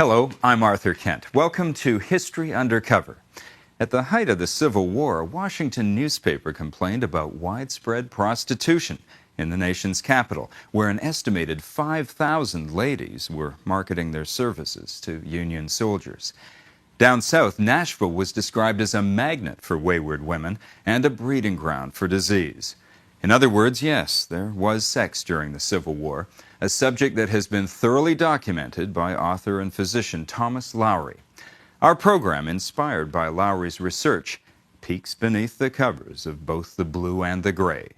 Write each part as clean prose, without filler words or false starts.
Hello, I'm Arthur Kent. Welcome to History Undercover. At the height of the Civil War, a Washington newspaper complained about widespread prostitution in the nation's capital, where an estimated 5,000 ladies were marketing their services to Union soldiers. Down south, Nashville was described as a magnet for wayward women and a breeding ground for disease. In other words, yes, there was sex during the Civil War, a subject that has been thoroughly documented by author and physician Thomas Lowry. Our program, inspired by Lowry's research, peeks beneath the covers of both the blue and the gray.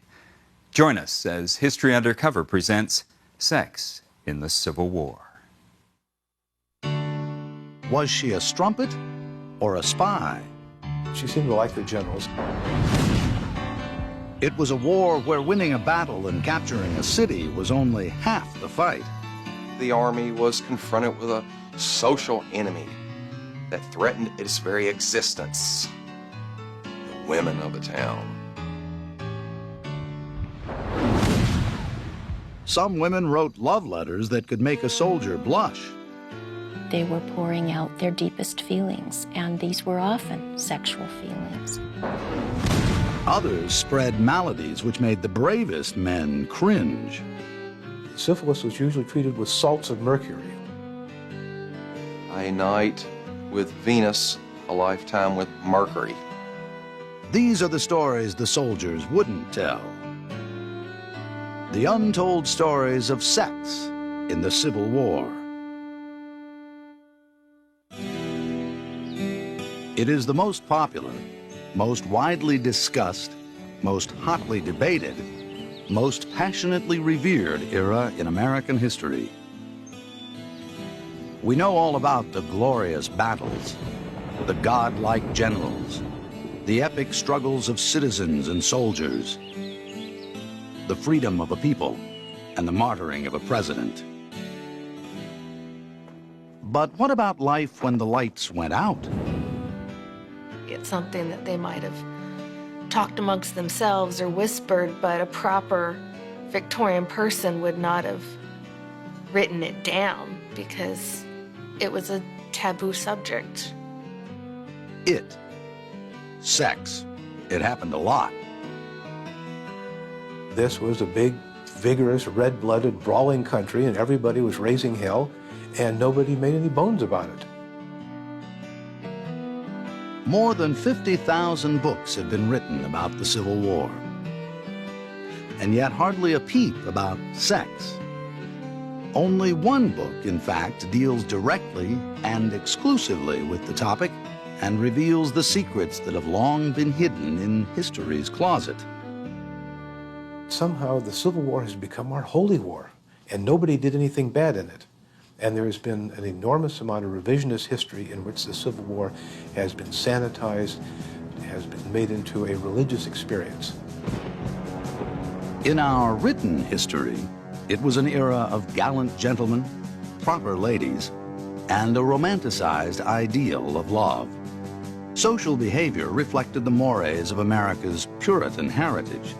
Join us as History Undercover presents Sex in the Civil War. Was she a strumpet or a spy? She seemed to like the generals. It was a war where winning a battle and capturing a city was only half the fight. The army was confronted with a social enemy that threatened its very existence, the women of the town. Some women wrote love letters that could make a soldier blush. They were pouring out their deepest feelings, and these were often sexual feelings. Others spread maladies which made the bravest men cringe. Syphilis was usually treated with salts of mercury. A night with Venus, a lifetime with Mercury. These are the stories the soldiers wouldn't tell. The untold stories of sex in the Civil War. It is the most popular, most widely discussed, most hotly debated, most passionately revered era in American history. We know all about the glorious battles, the godlike generals, the epic struggles of citizens and soldiers, the freedom of a people, and the martyring of a president. But what about life when the lights went out? It's something that they might have talked amongst themselves or whispered, but a proper Victorian person would not have written it down because it was a taboo subject. Sex. It happened a lot. This was a big, vigorous, red-blooded, brawling country, and everybody was raising hell, and nobody made any bones about it. More than 50,000 books have been written about the Civil War. And yet hardly a peep about sex. Only one book, in fact, deals directly and exclusively with the topic and reveals the secrets that have long been hidden in history's closet. Somehow the Civil War has become our holy war, and nobody did anything bad in it. And there has been an enormous amount of revisionist history in which the Civil War has been sanitized, has been made into a religious experience. In our written history, it was an era of gallant gentlemen, proper ladies, and a romanticized ideal of love. Social behavior reflected the mores of America's Puritan heritage.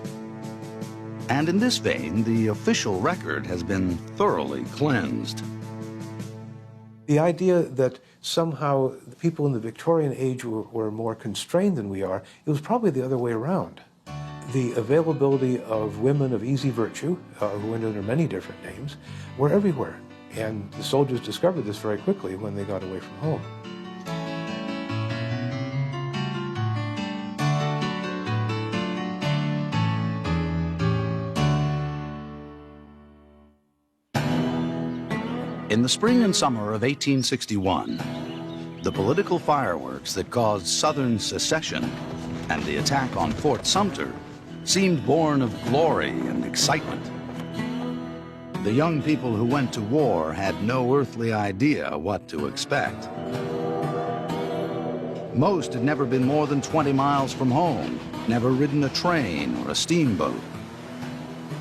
And in this vein, the official record has been thoroughly cleansed. The idea that somehow the people in the Victorian age were more constrained than we are, it was probably the other way around. The availability of women of easy virtue, who went under many different names, were everywhere. And the soldiers discovered this very quickly when they got away from home. In the spring and summer of 1861, the political fireworks that caused Southern secession and the attack on Fort Sumter seemed born of glory and excitement. The young people who went to war had no earthly idea what to expect. Most had never been more than 20 miles from home, never ridden a train or a steamboat.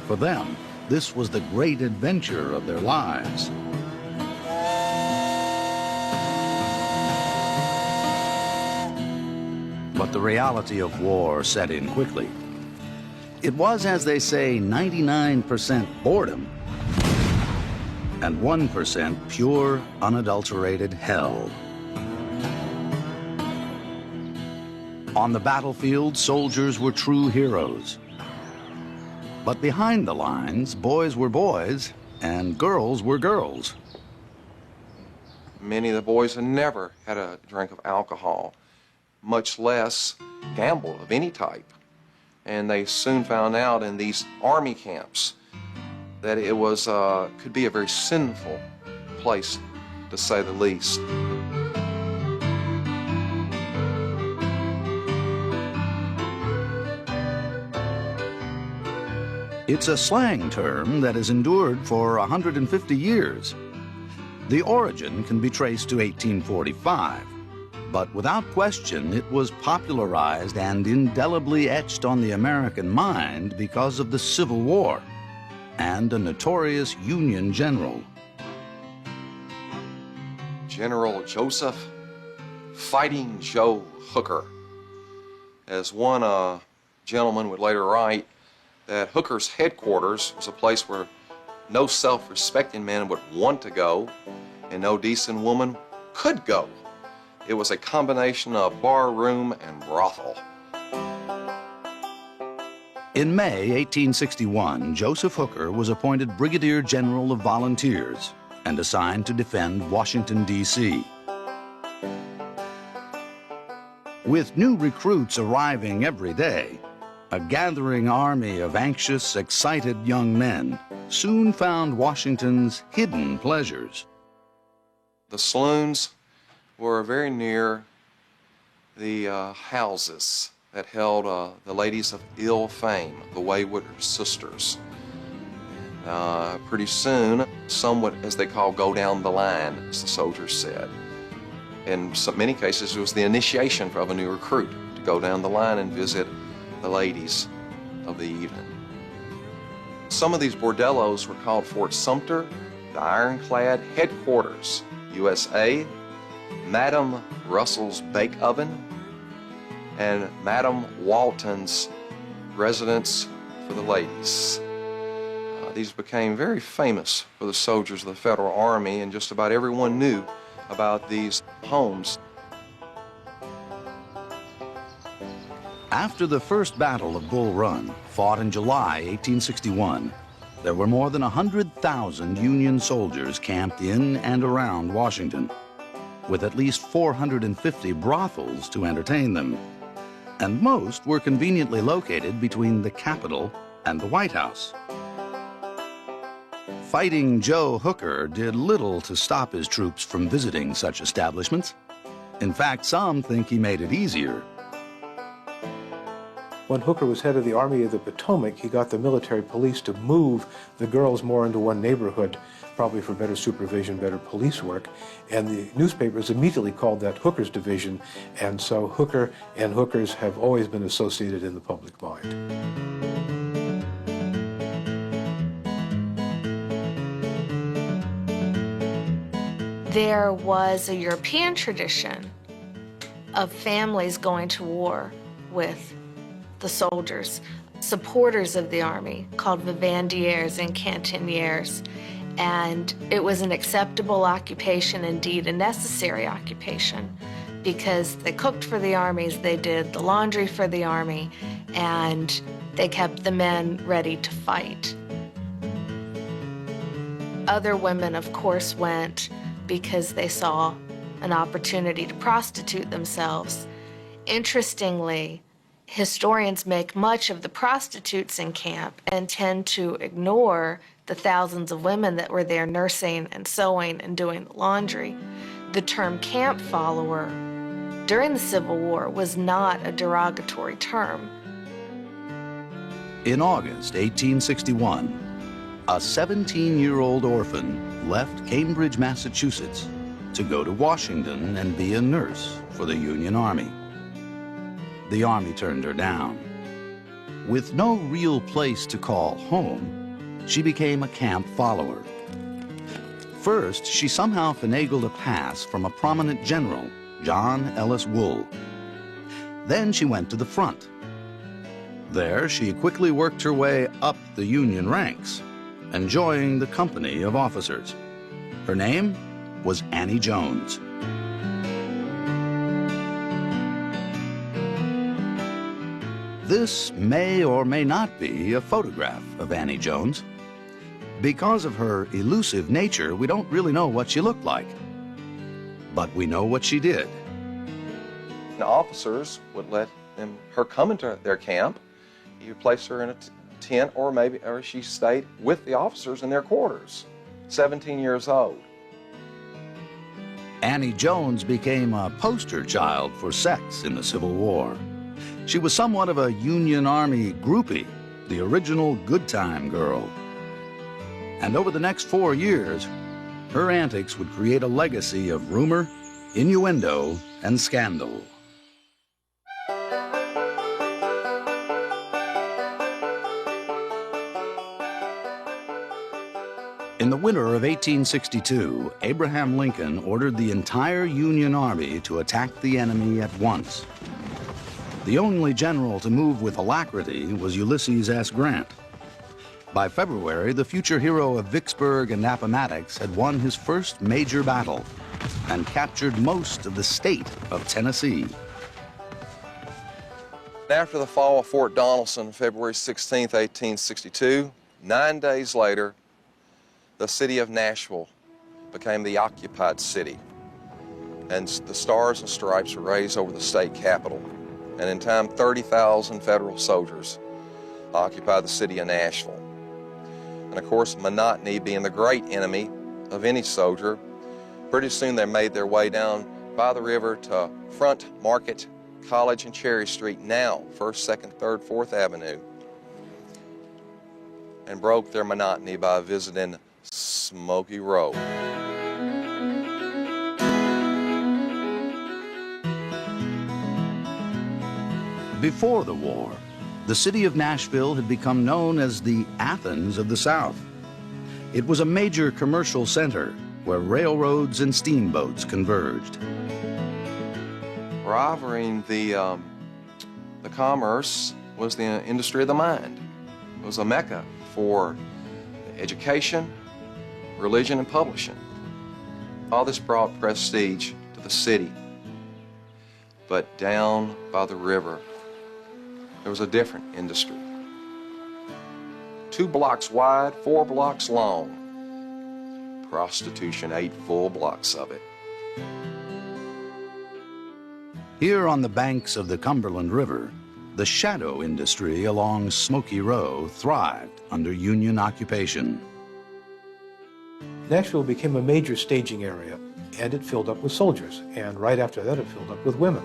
For them, this was the great adventure of their lives. But the reality of war set in quickly. It was, as they say, 99% boredom and 1% pure, unadulterated hell. On the battlefield, soldiers were true heroes. But behind the lines, boys were boys and girls were girls. Many of the boys had never had a drink of alcohol, much less gambled of any type. And they soon found out in these army camps that it was could be a very sinful place, to say the least. It's a slang term that has endured for 150 years. The origin can be traced to 1845, but without question it was popularized and indelibly etched on the American mind because of the Civil War and a notorious Union general. General Joseph Fighting Joe Hooker. As one gentleman would later write, that Hooker's headquarters was a place where no self-respecting man would want to go and no decent woman could go. It was a combination of bar room and brothel. In May 1861, Joseph Hooker was appointed Brigadier General of Volunteers and assigned to defend Washington, D.C. With new recruits arriving every day, a gathering army of anxious, excited young men soon found Washington's hidden pleasures. The saloons were very near the houses that held the ladies of ill fame, the Wayward Sisters. Pretty soon, some would, as they call, go down the line, as the soldiers said. In many cases, it was the initiation of a new recruit to go down the line and visit the ladies of the evening. Some of these bordellos were called Fort Sumter, the Ironclad Headquarters, USA, Madam Russell's Bake Oven, and Madam Walton's Residence for the Ladies. These became very famous for the soldiers of the Federal Army, and just about everyone knew about these homes. After the First Battle of Bull Run, fought in July 1861, there were more than 100,000 Union soldiers camped in and around Washington, with at least 450 brothels to entertain them. And most were conveniently located between the Capitol and the White House. Fighting Joe Hooker did little to stop his troops from visiting such establishments. In fact, some think he made it easier. When Hooker was head of the Army of the Potomac, he got the military police to move the girls more into one neighborhood, probably for better supervision, better police work. And the newspapers immediately called that Hooker's division, and so Hooker and hookers have always been associated in the public mind. There was a European tradition of families going to war with the soldiers, supporters of the army, called vivandières and cantinières. And it was an acceptable occupation, indeed a necessary occupation, because they cooked for the armies, they did the laundry for the army, and they kept the men ready to fight. Other women, of course, went because they saw an opportunity to prostitute themselves. Interestingly, historians make much of the prostitutes in camp and tend to ignore the thousands of women that were there nursing and sewing and doing the laundry. The term camp follower during the Civil War was not a derogatory term. In August 1861, a 17-year-old orphan left Cambridge, Massachusetts to go to Washington and be a nurse for the Union Army. The Army turned her down. With no real place to call home, she became a camp follower. First, she somehow finagled a pass from a prominent general, John Ellis Wool. Then she went to the front. There, she quickly worked her way up the Union ranks, enjoying the company of officers. Her name was Annie Jones. This may or may not be a photograph of Annie Jones. Because of her elusive nature, we don't really know what she looked like. But we know what she did. The officers would let her come into their camp. You would place her in a tent, or she stayed with the officers in their quarters. 17 years old. Annie Jones became a poster child for sex in the Civil War. She was somewhat of a Union Army groupie, the original good time girl. And over the next 4 years, her antics would create a legacy of rumor, innuendo, and scandal. In the winter of 1862, Abraham Lincoln ordered the entire Union Army to attack the enemy at once. The only general to move with alacrity was Ulysses S. Grant. By February, the future hero of Vicksburg and Appomattox had won his first major battle and captured most of the state of Tennessee. After the fall of Fort Donelson, February 16, 1862, 9 days later, the city of Nashville became the occupied city, and the stars and stripes were raised over the state capitol. And in time, 30,000 federal soldiers occupied the city of Nashville. And of course, monotony being the great enemy of any soldier, pretty soon they made their way down by the river to Front Market, College, and Cherry Street, now 1st, 2nd, 3rd, 4th Avenue, and broke their monotony by visiting Smoky Row. Before the war, the city of Nashville had become known as the Athens of the South. It was a major commercial center where railroads and steamboats converged. Rivaling the commerce was the industry of the mind. It was a mecca for education, religion, and publishing. All this brought prestige to the city. But down by the river, there was a different industry. 2 blocks wide, 4 blocks long. Prostitution, 8 full blocks of it. Here on the banks of the Cumberland River, the shadow industry along Smoky Row thrived under Union occupation. Nashville became a major staging area, and it filled up with soldiers, and right after that it filled up with women.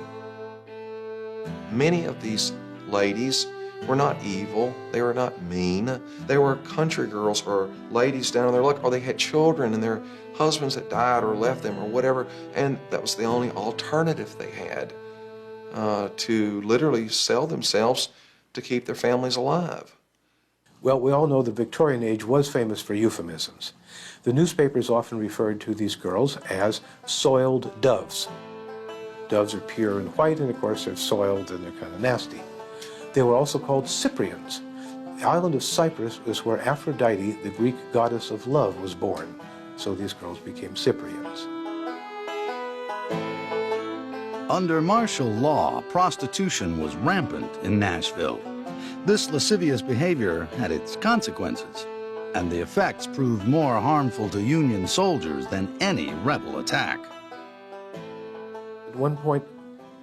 Many of these ladies were not evil, they were not mean. They were country girls or ladies down on their luck, or they had children and their husbands had died or left them or whatever, and that was the only alternative they had, to literally sell themselves to keep their families alive. Well, we all know the Victorian age was famous for euphemisms. The newspapers often referred to these girls as soiled doves. Doves are pure and white, and of course they're soiled and they're kind of nasty. They were also called Cyprians. The island of Cyprus is where Aphrodite, the Greek goddess of love, was born. So these girls became Cyprians. Under martial law, prostitution was rampant in Nashville. This lascivious behavior had its consequences, and the effects proved more harmful to Union soldiers than any rebel attack. At one point,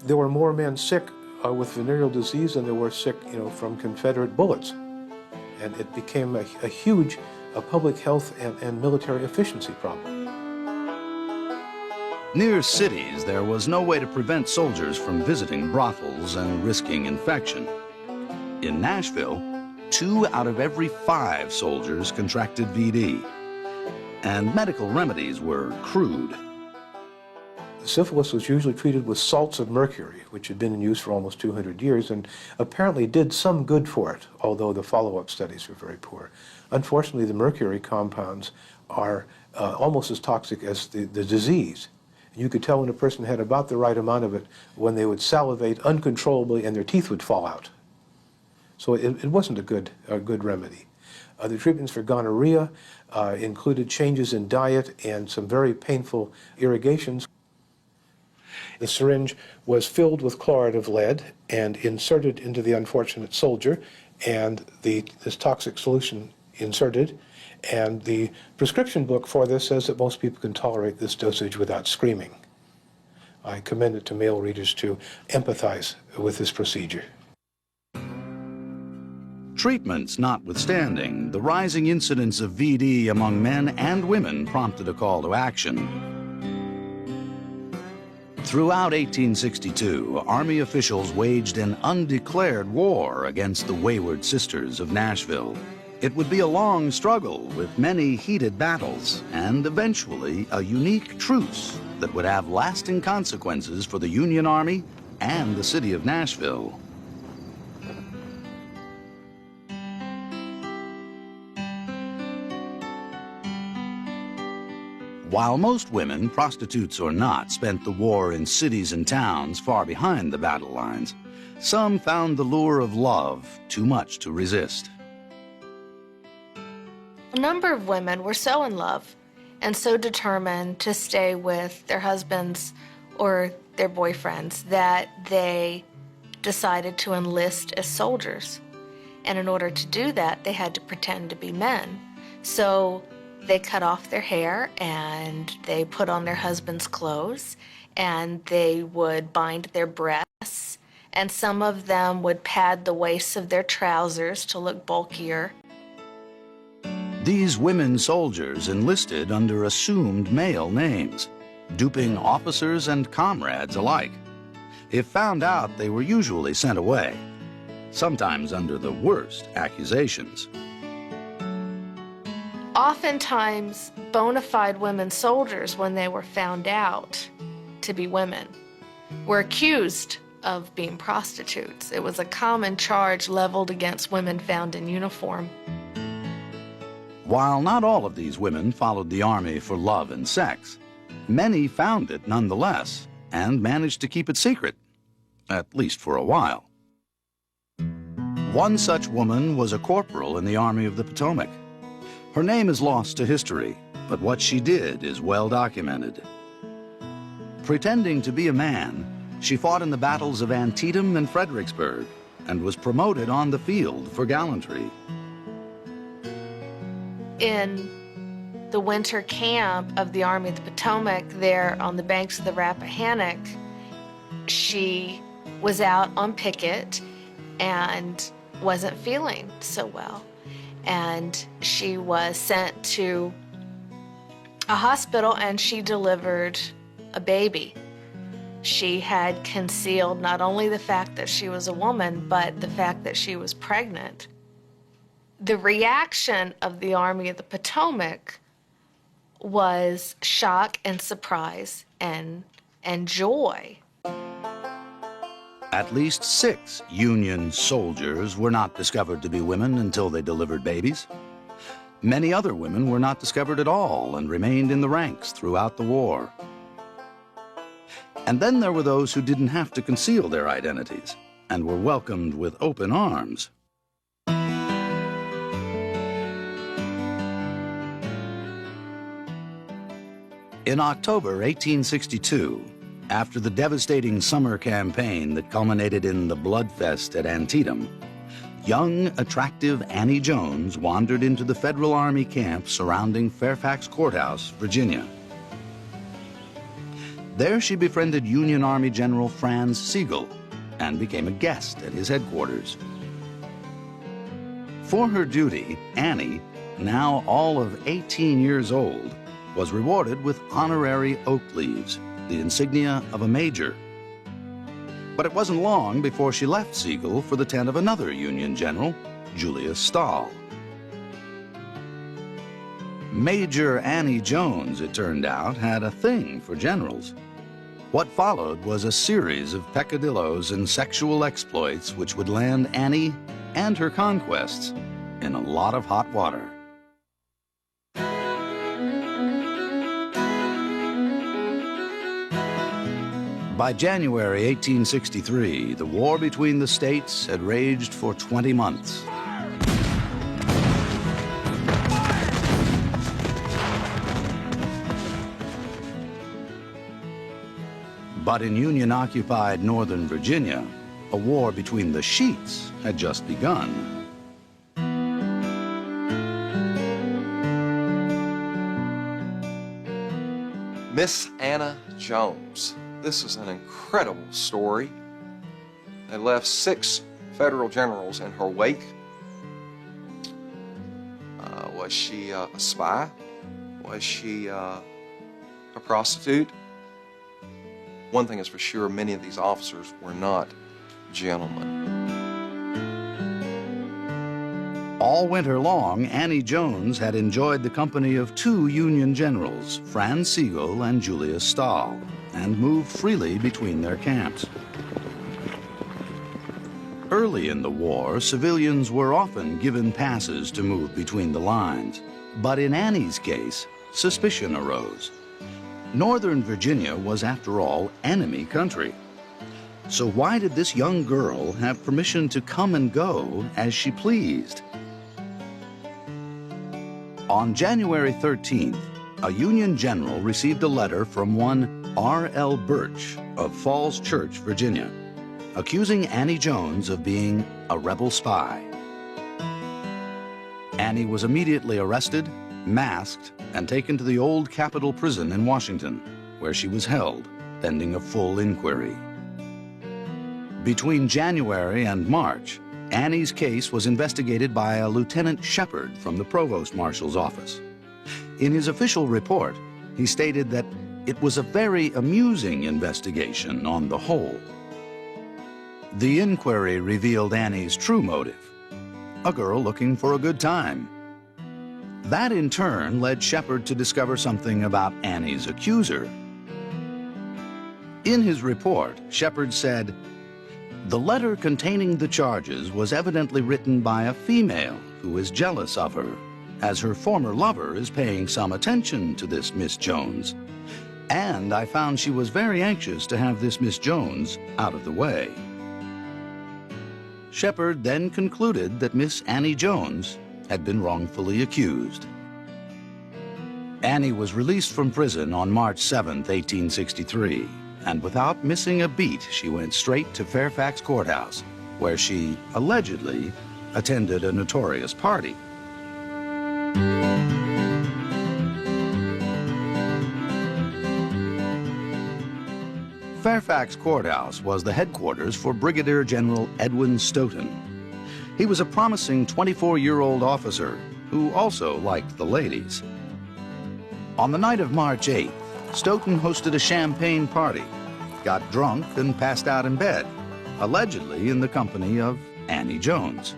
there were more men sick with venereal disease than there were sick, from Confederate bullets. And it became a huge public health and military efficiency problem. Near cities, there was no way to prevent soldiers from visiting brothels and risking infection. In Nashville, 2 out of every 5 soldiers contracted VD, and medical remedies were crude. Syphilis was usually treated with salts of mercury, which had been in use for almost 200 years and apparently did some good for it, although the follow-up studies were very poor. Unfortunately, the mercury compounds are almost as toxic as the disease. You could tell when a person had about the right amount of it when they would salivate uncontrollably and their teeth would fall out. So it wasn't a good remedy. The treatments for gonorrhea included changes in diet and some very painful irrigations. The syringe was filled with chloride of lead and inserted into the unfortunate soldier, and this toxic solution inserted. And the prescription book for this says that most people can tolerate this dosage without screaming. I commend it to male readers to empathize with this procedure. Treatments notwithstanding, the rising incidence of VD among men and women prompted a call to action. Throughout 1862, Army officials waged an undeclared war against the wayward sisters of Nashville. It would be a long struggle with many heated battles and eventually a unique truce that would have lasting consequences for the Union Army and the city of Nashville. While most women, prostitutes or not, spent the war in cities and towns far behind the battle lines, some found the lure of love too much to resist. A number of women were so in love and so determined to stay with their husbands or their boyfriends that they decided to enlist as soldiers. And in order to do that, they had to pretend to be men. So they cut off their hair and they put on their husband's clothes and they would bind their breasts, and some of them would pad the waists of their trousers to look bulkier. These women soldiers enlisted under assumed male names, duping officers and comrades alike. If found out, they were usually sent away, sometimes under the worst accusations. Oftentimes, bona fide women soldiers, when they were found out to be women, were accused of being prostitutes. It was a common charge leveled against women found in uniform. While not all of these women followed the Army for love and sex, many found it nonetheless and managed to keep it secret, at least for a while. One such woman was a corporal in the Army of the Potomac. Her name is lost to history, but what she did is well documented. Pretending to be a man, she fought in the battles of Antietam and Fredericksburg and was promoted on the field for gallantry. In the winter camp of the Army of the Potomac there on the banks of the Rappahannock, she was out on picket and wasn't feeling so well. And she was sent to a hospital and she delivered a baby. She had concealed not only the fact that she was a woman, but the fact that she was pregnant. The reaction of the Army of the Potomac was shock and surprise and joy. At least 6 Union soldiers were not discovered to be women until they delivered babies. Many other women were not discovered at all and remained in the ranks throughout the war. And then there were those who didn't have to conceal their identities and were welcomed with open arms. In October 1862, after the devastating summer campaign that culminated in the Bloodfest at Antietam, young, attractive Annie Jones wandered into the Federal Army camp surrounding Fairfax Courthouse, Virginia. There she befriended Union Army General Franz Sigel and became a guest at his headquarters. For her duty, Annie, now all of 18 years old, was rewarded with honorary oak leaves, the insignia of a major. But it wasn't long before she left Sigel for the tent of another Union general, Julius Stahl. Major Annie Jones, it turned out, had a thing for generals. What followed was a series of peccadillos and sexual exploits which would land Annie and her conquests in a lot of hot water. By January 1863, the war between the states had raged for 20 months. But in Union-occupied Northern Virginia, a war between the sheets had just begun. Miss Anna Jones. This is an incredible story. They left 6 federal generals in her wake. Was she a spy? Was she a prostitute? One thing is for sure, many of these officers were not gentlemen. All winter long, Annie Jones had enjoyed the company of 2 Union generals, Franz Sigel and Julius Stahl, and moved freely between their camps. Early in the war, civilians were often given passes to move between the lines. But in Annie's case, suspicion arose. Northern Virginia was, after all, enemy country. So why did this young girl have permission to come and go as she pleased? On January 13th, a Union general received a letter from one R.L. Birch of Falls Church, Virginia, accusing Annie Jones of being a rebel spy. Annie was immediately arrested, masked, and taken to the old Capitol Prison in Washington, where she was held, pending a full inquiry. Between January and March, Annie's case was investigated by a Lieutenant Shepard from the Provost Marshal's office. In his official report, he stated that it was a very amusing investigation on the whole. The inquiry revealed Annie's true motive: a girl looking for a good time. That in turn led Shepard to discover something about Annie's accuser. In his report, Shepard said, "The letter containing the charges was evidently written by a female who is jealous of her, as her former lover is paying some attention to this Miss Jones. And I found she was very anxious to have this Miss Jones out of the way." Shepard then concluded that Miss Annie Jones had been wrongfully accused. Annie was released from prison on March 7, 1863, and without missing a beat, she went straight to Fairfax Courthouse, where she allegedly attended a notorious party. Fairfax Courthouse was the headquarters for Brigadier General Edwin Stoughton. He was a promising 24-year-old officer who also liked the ladies. On the night of March 8th, Stoughton hosted a champagne party, got drunk and passed out in bed, allegedly in the company of Annie Jones.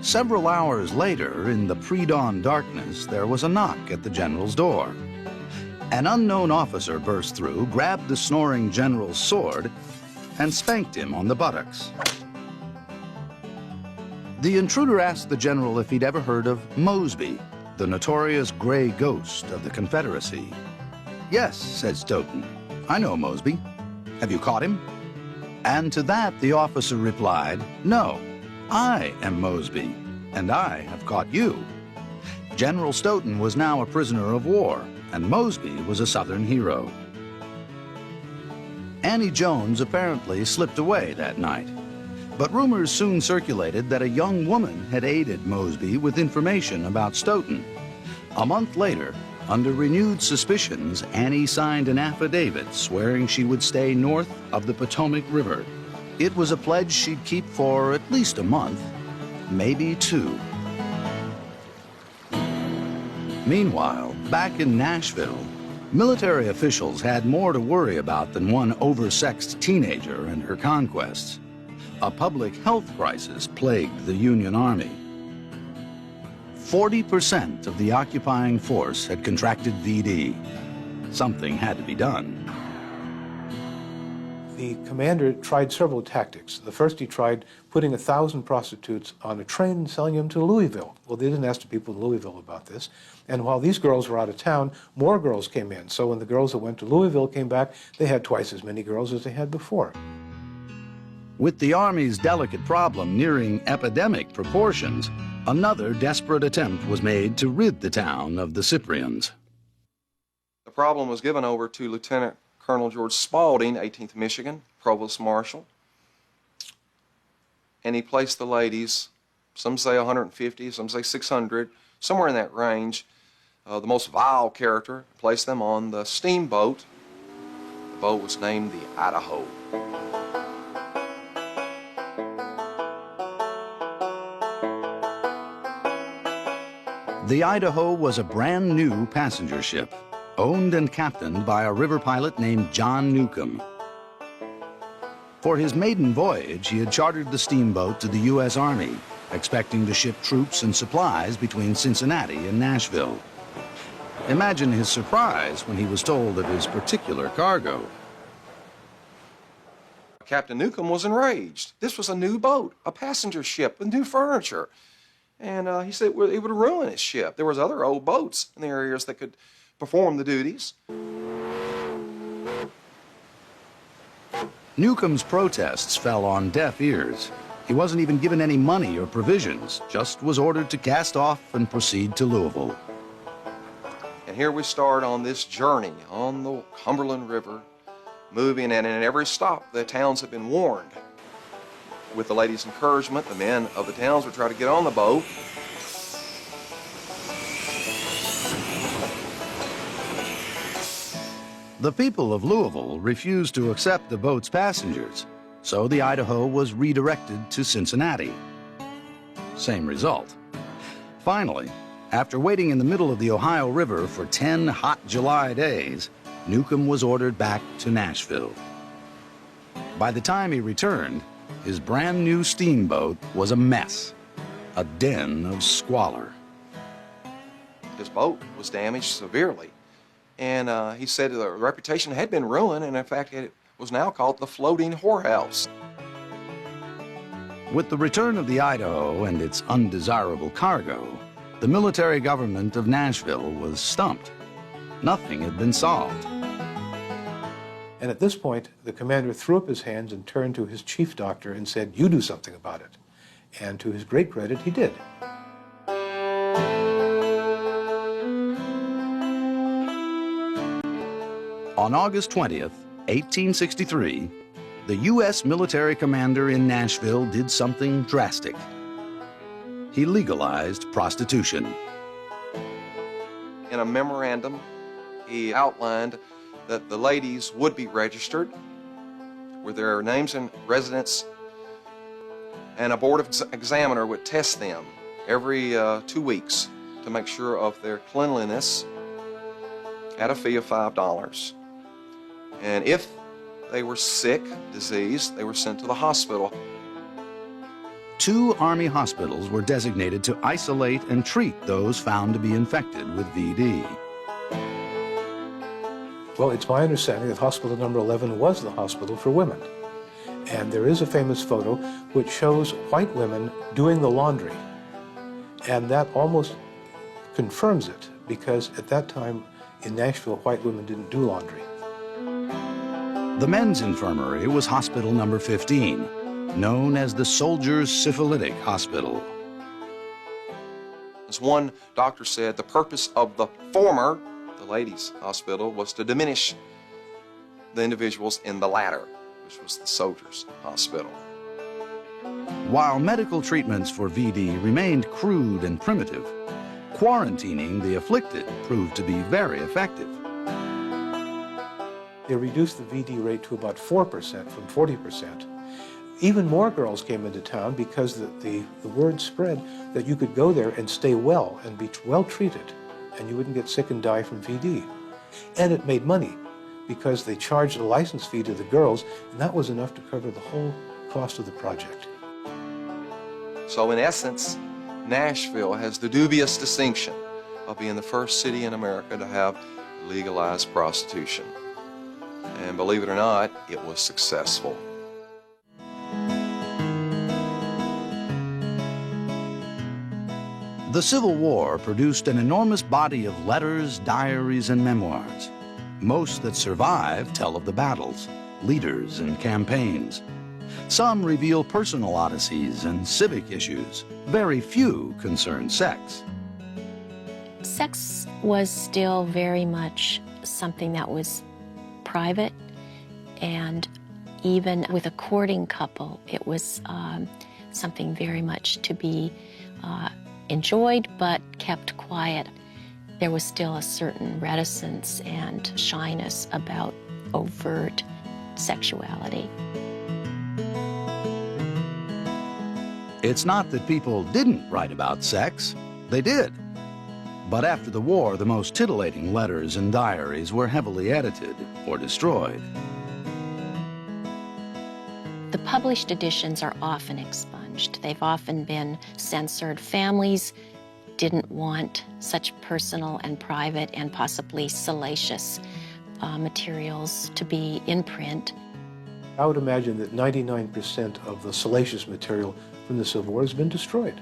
Several hours later, in the pre-dawn darkness, there was a knock at the general's door. An unknown officer burst through, grabbed the snoring general's sword, and spanked him on the buttocks. The intruder asked the general if he'd ever heard of Mosby, the notorious gray ghost of the Confederacy. "Yes," said Stoughton, "I know Mosby. Have you caught him?" And to that the officer replied, "No, I am Mosby, and I have caught you." General Stoughton was now a prisoner of war, and Mosby was a Southern hero. Annie Jones apparently slipped away that night, but rumors soon circulated that a young woman had aided Mosby with information about Stoughton. A month later, under renewed suspicions, Annie signed an affidavit swearing she would stay north of the Potomac River. It was a pledge she'd keep for at least a month, maybe 2. Meanwhile, back in Nashville, military officials had more to worry about than one oversexed teenager and her conquests. A public health crisis plagued the Union Army. 40% of the occupying force had contracted VD. Something had to be done. The commander tried several tactics. The first, he tried putting 1,000 prostitutes on a train and selling them to Louisville. Well, they didn't ask the people in Louisville about this. And while these girls were out of town, more girls came in. So when the girls that went to Louisville came back, they had twice as many girls as they had before. With the Army's delicate problem nearing epidemic proportions, another desperate attempt was made to rid the town of the Cyprians. The problem was given over to Lieutenant Colonel George Spaulding, 18th Michigan, Provost Marshal. And he placed the ladies, some say 150, some say 600, somewhere in that range. The most vile character, placed them on the steamboat. The boat was named the Idaho. The Idaho was a brand new passenger ship, owned and captained by a river pilot named John Newcomb. For his maiden voyage, he had chartered the steamboat to the U.S. Army, expecting to ship troops and supplies between Cincinnati and Nashville. Imagine his surprise when he was told of his particular cargo. Captain Newcomb was enraged. This was a new boat, a passenger ship with new furniture. And he said it would ruin his ship. There was other old boats in the areas that could perform the duties. Newcomb's protests fell on deaf ears. He wasn't even given any money or provisions, just was ordered to cast off and proceed to Louisville. And here we start on this journey on the Cumberland River, moving, and in every stop, the towns have been warned. With the ladies' encouragement, the men of the towns would try to get on the boat. The people of Louisville refused to accept the boat's passengers, so the Idaho was redirected to Cincinnati. Same result. Finally, after waiting in the middle of the Ohio River for 10 hot July days, Newcomb was ordered back to Nashville. By the time he returned, his brand new steamboat was a mess, a den of squalor. His boat was damaged severely. And he said the reputation had been ruined, and in fact, it was now called the Floating Whorehouse. With the return of the Idaho and its undesirable cargo, the military government of Nashville was stumped. Nothing had been solved. And at this point, the commander threw up his hands and turned to his chief doctor and said, "You do something about it." And to his great credit, he did. On August 20th, 1863, the U.S. military commander in Nashville did something drastic. He legalized prostitution. In a memorandum, he outlined that the ladies would be registered with their names and residence, and a board of examiner would test them every 2 weeks to make sure of their cleanliness at a fee of $5. And if they were sick, diseased, they were sent to the hospital. 2 Army hospitals were designated to isolate and treat those found to be infected with VD. Well, it's my understanding that hospital number 11 was the hospital for women. And there is a famous photo which shows white women doing the laundry. And that almost confirms it, because at that time in Nashville, white women didn't do laundry. The men's infirmary was hospital number 15, known as the Soldiers' Syphilitic Hospital. As one doctor said, the purpose of the former, the ladies' hospital, was to diminish the individuals in the latter, which was the soldiers' hospital. While medical treatments for VD remained crude and primitive, quarantining the afflicted proved to be very effective. They reduced the VD rate to about 4% from 40%. Even more girls came into town because the word spread that you could go there and stay well and be well treated, and you wouldn't get sick and die from VD. And it made money because they charged a license fee to the girls, and that was enough to cover the whole cost of the project. So in essence, Nashville has the dubious distinction of being the first city in America to have legalized prostitution. And believe it or not, it was successful. The Civil War produced an enormous body of letters, diaries, and memoirs. Most that survive tell of the battles, leaders, and campaigns. Some reveal personal odysseys and civic issues. Very few concern sex. Sex was still very much something that was private, and even with a courting couple, it was something very much to be enjoyed but kept quiet. There was still a certain reticence and shyness about overt sexuality. It's not that people didn't write about sex. They did. But after the war, the most titillating letters and diaries were heavily edited or destroyed. The published editions are often expunged. They've often been censored. Families didn't want such personal and private and possibly salacious materials to be in print. I would imagine that 99% of the salacious material from the Civil War has been destroyed.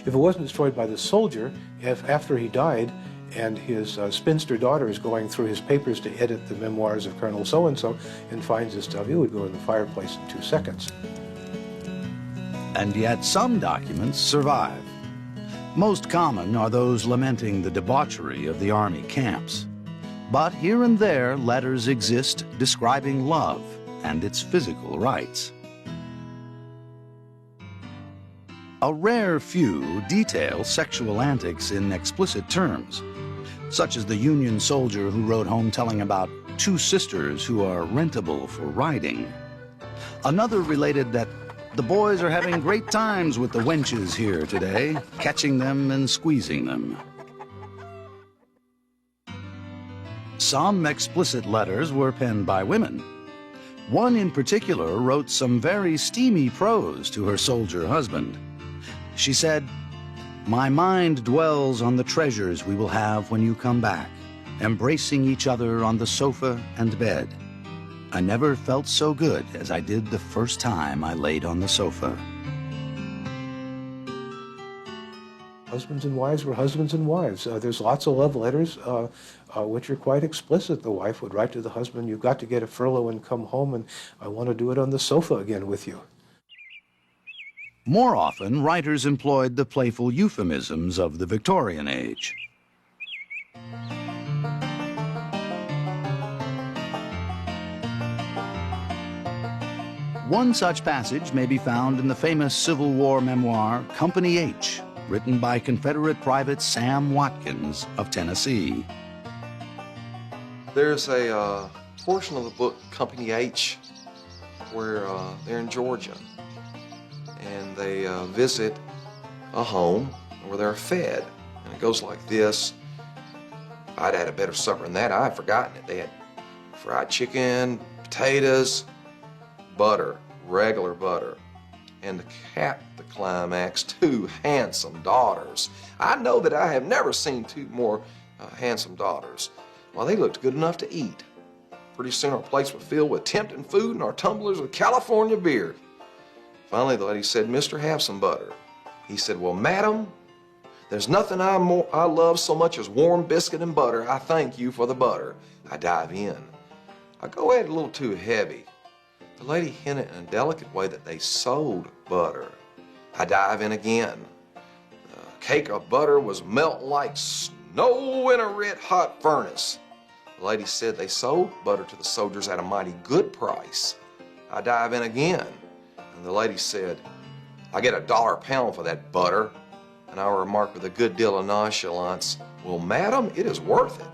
If it wasn't destroyed by the soldier, if after he died and his spinster daughter is going through his papers to edit the memoirs of Colonel so-and-so and finds this stuff, it would go in the fireplace in 2 seconds. And yet some documents survive. Most common are those lamenting the debauchery of the Army camps. But here and there, letters exist describing love and its physical rights. A rare few detail sexual antics in explicit terms, such as the Union soldier who wrote home telling about 2 sisters who are rentable for riding. Another related that the boys are having great times with the wenches here today, catching them and squeezing them. Some explicit letters were penned by women. One in particular wrote some very steamy prose to her soldier husband. She said, "My mind dwells on the treasures we will have when you come back, embracing each other on the sofa and bed. I never felt so good as I did the first time I laid on the sofa." Husbands and wives were husbands and wives. There's lots of love letters which are quite explicit. The wife would write to the husband, "You've got to get a furlough and come home, and I want to do it on the sofa again with you." More often, writers employed the playful euphemisms of the Victorian age. One such passage may be found in the famous Civil War memoir, Company H, written by Confederate Private Sam Watkins of Tennessee. There's a portion of the book, Company H, where they're in Georgia, and they visit a home where they're fed. And it goes like this. If I'd had a better supper than that, I'd forgotten it. They had fried chicken, potatoes, butter, regular butter. And to cap the climax, 2 handsome daughters. I know that I have never seen 2 more handsome daughters. Well, they looked good enough to eat. Pretty soon our plates were filled with tempting food and our tumblers with California beer. Finally, the lady said, "Mister, have some butter." He said, "Well, madam, there's nothing I love so much as warm biscuit and butter. I thank you for the butter." I dive in. I go at it a little too heavy. The lady hinted in a delicate way that they sold butter. I dive in again. The cake of butter was melting like snow in a red hot furnace. The lady said they sold butter to the soldiers at a mighty good price. I dive in again. And the lady said, "I get $1 a pound for that butter." And I remarked with a good deal of nonchalance, "Well, madam, it is worth it."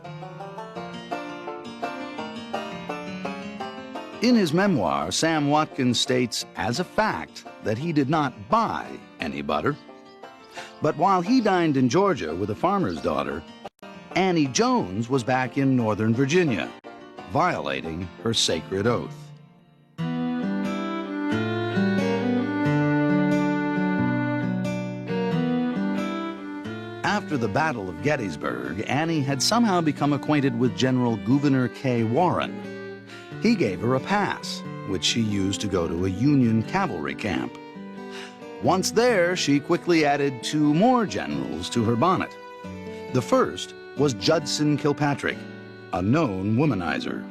In his memoir, Sam Watkins states as a fact that he did not buy any butter. But while he dined in Georgia with a farmer's daughter, Annie Jones was back in Northern Virginia, violating her sacred oath. After the Battle of Gettysburg, Annie had somehow become acquainted with General Gouverneur K. Warren. He gave her a pass, which she used to go to a Union cavalry camp. Once there, she quickly added 2 more generals to her bonnet. The first was Judson Kilpatrick, a known womanizer.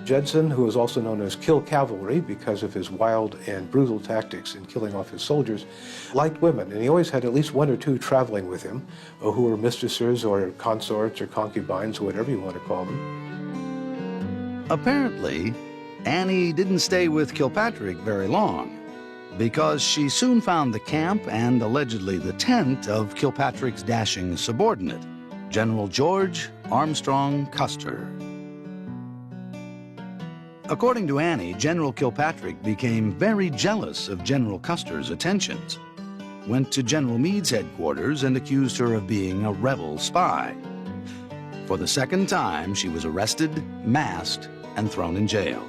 Judson, who was also known as Kill Cavalry because of his wild and brutal tactics in killing off his soldiers, liked women, and he always had at least 1 or 2 traveling with him, who were mistresses or consorts or concubines, whatever you want to call them. Apparently, Annie didn't stay with Kilpatrick very long, because she soon found the camp and allegedly the tent of Kilpatrick's dashing subordinate, General George Armstrong Custer. According to Annie, General Kilpatrick became very jealous of General Custer's attentions, went to General Meade's headquarters and accused her of being a rebel spy. For the second time, she was arrested, masked, and thrown in jail.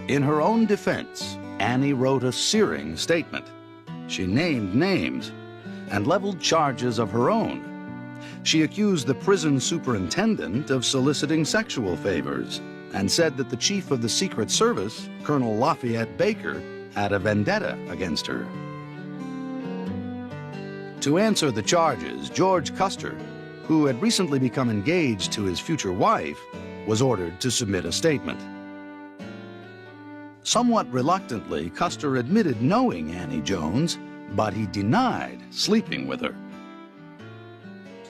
In her own defense, Annie wrote a searing statement. She named names and leveled charges of her own. She accused the prison superintendent of soliciting sexual favors and said that the chief of the Secret Service, Colonel Lafayette Baker, had a vendetta against her. To answer the charges, George Custer, who had recently become engaged to his future wife, was ordered to submit a statement. Somewhat reluctantly, Custer admitted knowing Annie Jones, but he denied sleeping with her.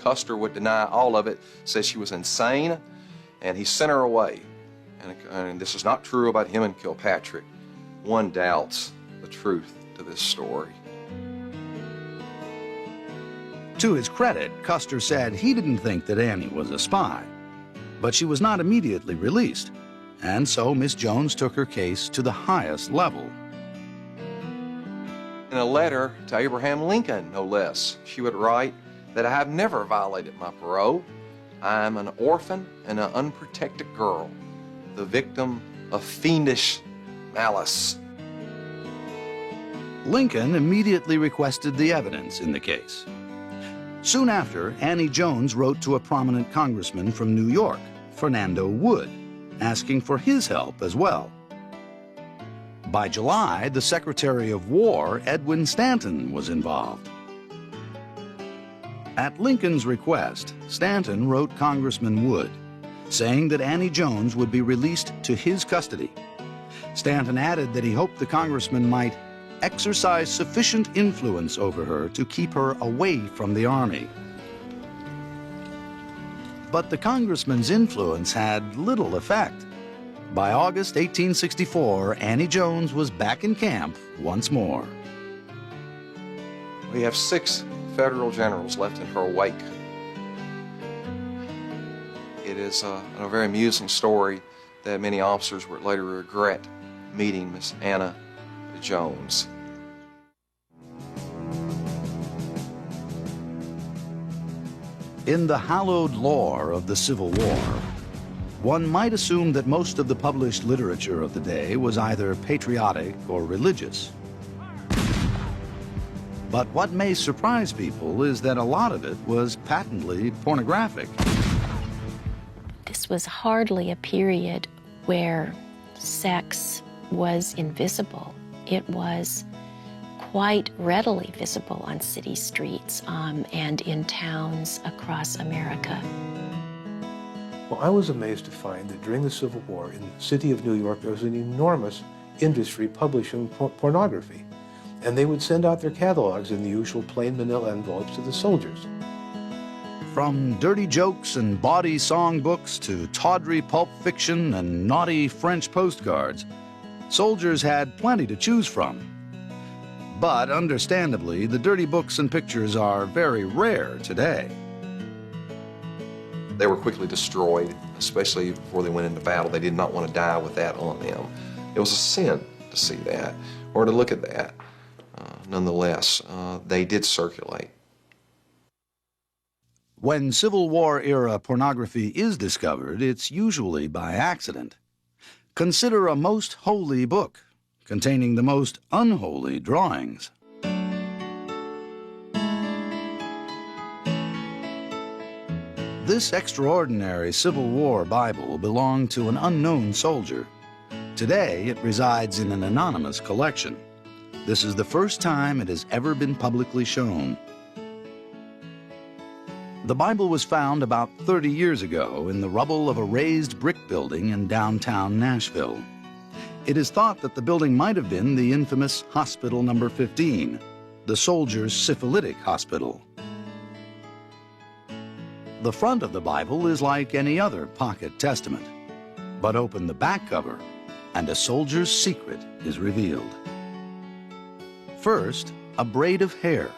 Custer would deny all of it, says she was insane, and he sent her away. And this is not true about him and Kilpatrick. One doubts the truth to this story. To his credit, Custer said he didn't think that Annie was a spy, but she was not immediately released, and so Miss Jones took her case to the highest level. In a letter to Abraham Lincoln, no less, she would write that I have never violated my parole. I am an orphan and an unprotected girl, the victim of fiendish malice. Lincoln immediately requested the evidence in the case. Soon after, Annie Jones wrote to a prominent congressman from New York, Fernando Wood, asking for his help as well. By July, the Secretary of War, Edwin Stanton, was involved. At Lincoln's request, Stanton wrote Congressman Wood, saying that Annie Jones would be released to his custody. Stanton added that he hoped the congressman might exercise sufficient influence over her to keep her away from the Army. But the congressman's influence had little effect. By August 1864, Annie Jones was back in camp once more. We have 6 federal generals left in her wake. It is a very amusing story that many officers would later regret meeting Miss Anna Jones. In the hallowed lore of the Civil War, one might assume that most of the published literature of the day was either patriotic or religious. But what may surprise people is that a lot of it was patently pornographic. This was hardly a period where sex was invisible. It was quite readily visible on city streets and in towns across America. Well, I was amazed to find that during the Civil War in the city of New York, there was an enormous industry publishing pornography. And they would send out their catalogs in the usual plain manila envelopes to the soldiers. From dirty jokes and bawdy songbooks to tawdry pulp fiction and naughty French postcards, soldiers had plenty to choose from. But understandably, the dirty books and pictures are very rare today. They were quickly destroyed, especially before they went into battle. They did not want to die with that on them. It was a sin to see that or to look at that. Nonetheless, they did circulate. When Civil War era pornography is discovered, it's usually by accident. Consider a most holy book containing the most unholy drawings. This extraordinary Civil War Bible belonged to an unknown soldier. Today, it resides in an anonymous collection. This is the first time it has ever been publicly shown. The Bible was found about 30 years ago in the rubble of a raised brick building in downtown Nashville. It is thought that the building might have been the infamous Hospital No. 15, the soldiers' syphilitic hospital. The front of the Bible is like any other pocket testament. But open the back cover, and a soldier's secret is revealed. First, a braid of hair,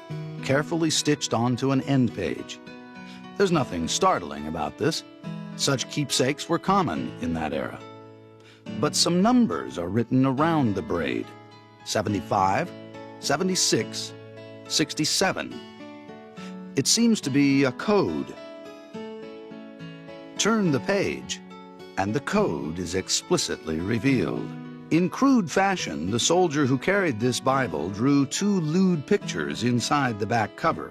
carefully stitched onto an end page. There's nothing startling about this. Such keepsakes were common in that era. But some numbers are written around the braid: 75, 76, 67. It seems to be a code. Turn the page, and the code is explicitly revealed. In crude fashion, the soldier who carried this Bible drew two lewd pictures inside the back cover.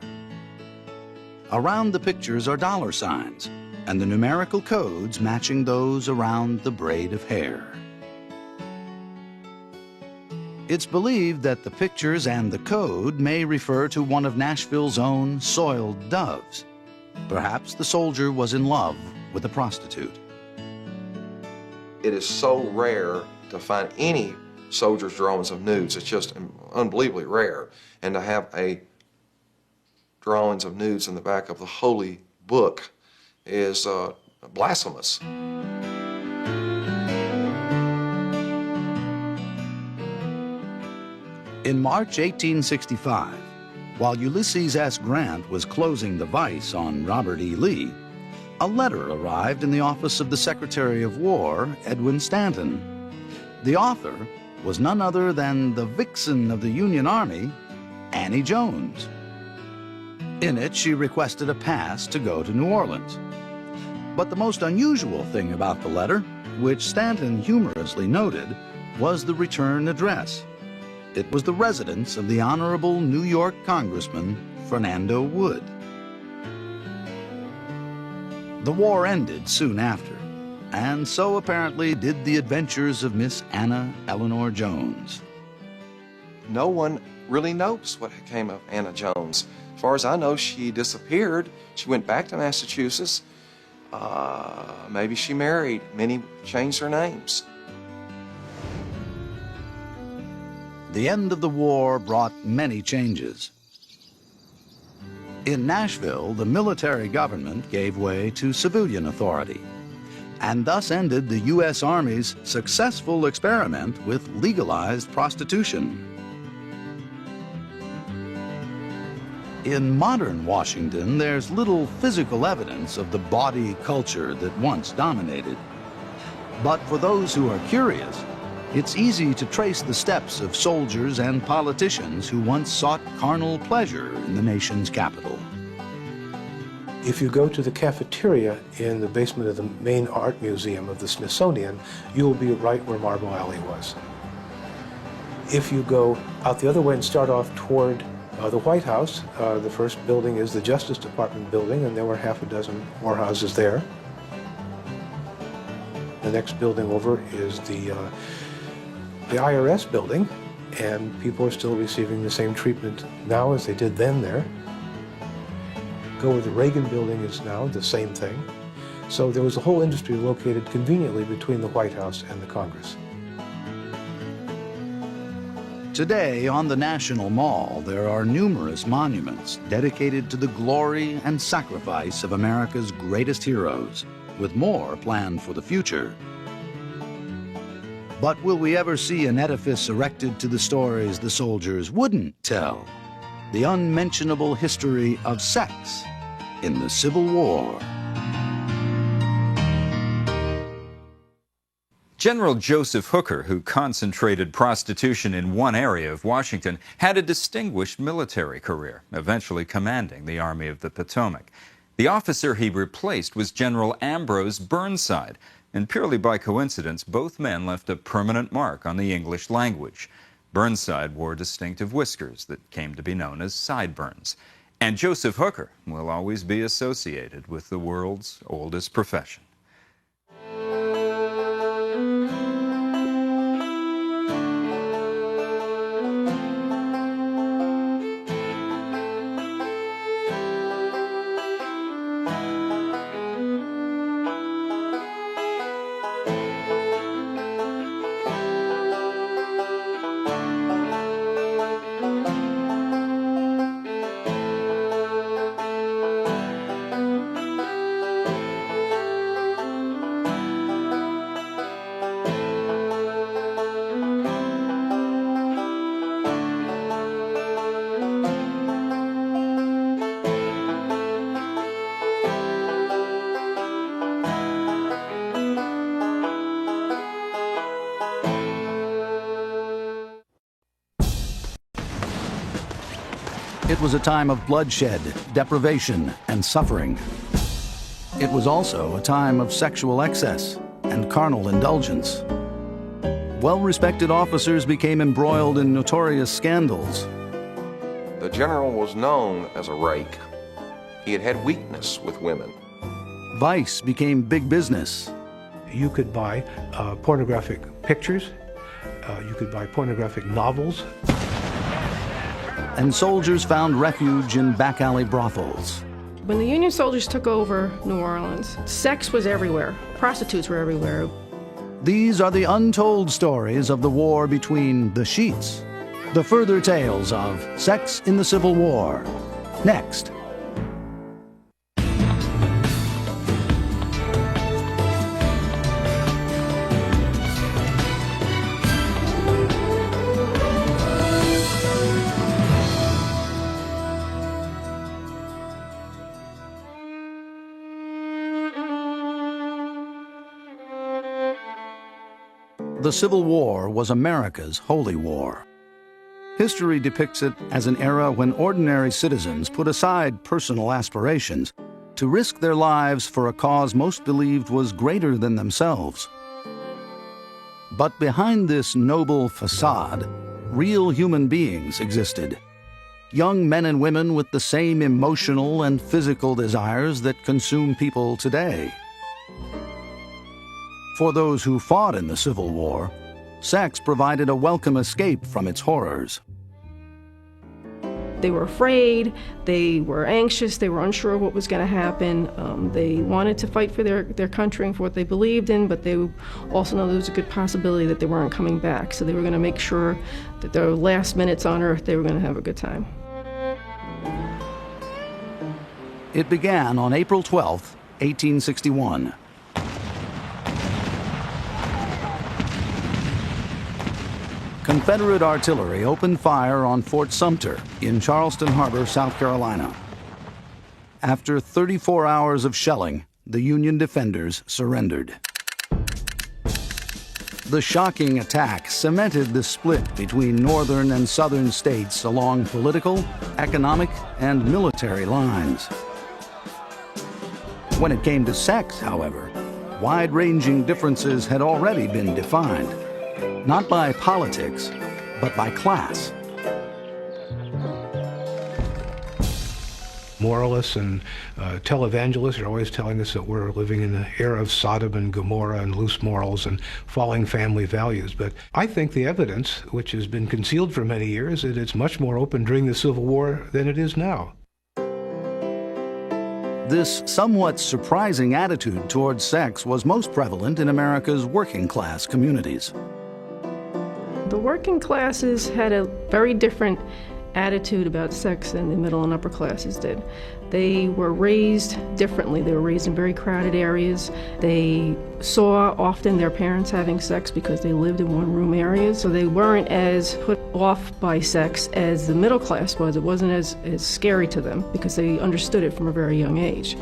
Around the pictures are dollar signs, and the numerical codes matching those around the braid of hair. It's believed that the pictures and the code may refer to one of Nashville's own soiled doves. Perhaps the soldier was in love with a prostitute. It is so rare to find any soldier's drawings of nudes. It's just unbelievably rare. And to have a drawings of nudes in the back of the Holy Book is blasphemous. In March 1865, while Ulysses S. Grant was closing the vise on Robert E. Lee, a letter arrived in the office of the Secretary of War, Edwin Stanton. The author was none other than the vixen of the Union Army, Annie Jones. In it, she requested a pass to go to New Orleans. But the most unusual thing about the letter, which Stanton humorously noted, was the return address. It was the residence of the Honorable New York Congressman Fernando Wood. The war ended soon after, and so apparently did the adventures of Miss Anna Eleanor Jones. No one really knows what came of Anna Jones. As far as I know, she disappeared. She went back to Massachusetts. Maybe she married. Many changed their names. The end of the war brought many changes. In Nashville, the military government gave way to civilian authority, and thus ended the U.S. Army's successful experiment with legalized prostitution. In modern Washington, there's little physical evidence of the bawdy culture that once dominated. But for those who are curious, it's easy to trace the steps of soldiers and politicians who once sought carnal pleasure in the nation's capital. If you go to the cafeteria in the basement of the main art museum of the Smithsonian, you'll be right where Marble Alley was. If you go out the other way and start off toward the White House, the first building is the Justice Department building, and there were half a dozen more houses there. The next building over is the IRS building, and people are still receiving the same treatment now as they did then there. Go where the Reagan building is now, the same thing. So there was a whole industry located conveniently between the White House and the Congress. Today, on the National Mall, there are numerous monuments dedicated to the glory and sacrifice of America's greatest heroes, with more planned for the future. But will we ever see an edifice erected to the stories the soldiers wouldn't tell? The unmentionable history of sex in the Civil War. General Joseph Hooker, who concentrated prostitution in one area of Washington, had a distinguished military career, eventually commanding the Army of the Potomac. The officer he replaced was General Ambrose Burnside, and purely by coincidence, both men left a permanent mark on the English language. Burnside wore distinctive whiskers that came to be known as sideburns. And Joseph Hooker will always be associated with the world's oldest profession. It was a time of bloodshed, deprivation, and suffering. It was also a time of sexual excess and carnal indulgence. Well-respected officers became embroiled in notorious scandals. The general was known as a rake. He had had weakness with women. Vice became big business. You could buy pornographic pictures. You could buy pornographic novels. And soldiers found refuge in back alley brothels. When the Union soldiers took over New Orleans, sex was everywhere. Prostitutes were everywhere. These are the untold stories of the war between the sheets. The further tales of sex in the Civil War. Next. The Civil War was America's holy war. History depicts it as an era when ordinary citizens put aside personal aspirations to risk their lives for a cause most believed was greater than themselves. But behind this noble facade, real human beings existed. Young men and women with the same emotional and physical desires that consume people today. For those who fought in the Civil War, sex provided a welcome escape from its horrors. They were afraid, they were anxious, they were unsure of what was going to happen. They wanted to fight for their country and for what they believed in, but they also know there was a good possibility that they weren't coming back. So they were going to make sure that their last minutes on Earth, they were going to have a good time. It began on April 12, 1861. Confederate artillery opened fire on Fort Sumter in Charleston Harbor, South Carolina. After 34 hours of shelling, the Union defenders surrendered. The shocking attack cemented the split between northern and southern states along political, economic, and military lines. When it came to sex, however, wide-ranging differences had already been defined. Not by politics, but by class. Moralists and televangelists are always telling us that we're living in an era of Sodom and Gomorrah and loose morals and falling family values. But I think the evidence, which has been concealed for many years, that it's much more open during the Civil War than it is now. This somewhat surprising attitude towards sex was most prevalent in America's working-class communities. The working classes had a very different attitude about sex than the middle and upper classes did. They were raised differently. They were raised in very crowded areas. They saw often their parents having sex because they lived in one-room areas, so they weren't as put off by sex as the middle class was. It wasn't as scary to them because they understood it from a very young age.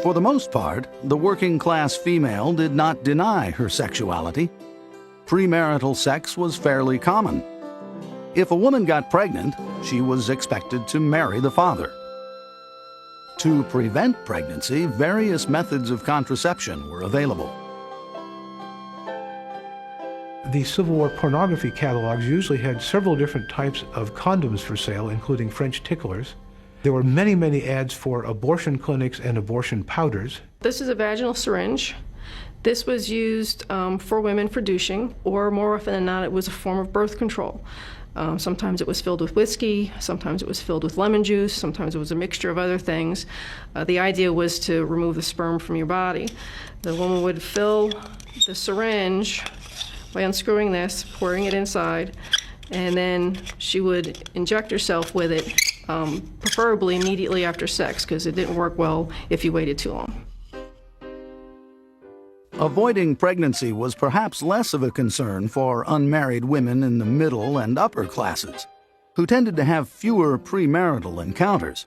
For the most part, the working-class female did not deny her sexuality. Premarital sex was fairly common. If a woman got pregnant, she was expected to marry the father. To prevent pregnancy, various methods of contraception were available. The Civil War pornography catalogs usually had several different types of condoms for sale, including French ticklers. There were many, many ads for abortion clinics and abortion powders. This is a vaginal syringe. This was used for women for douching, or more often than not, it was a form of birth control. Sometimes it was filled with whiskey, sometimes it was filled with lemon juice, sometimes it was a mixture of other things. The idea was to remove the sperm from your body. The woman would fill the syringe by unscrewing this, pouring it inside, and then she would inject herself with it, preferably immediately after sex, because it didn't work well if you waited too long. Avoiding pregnancy was perhaps less of a concern for unmarried women in the middle and upper classes, who tended to have fewer premarital encounters.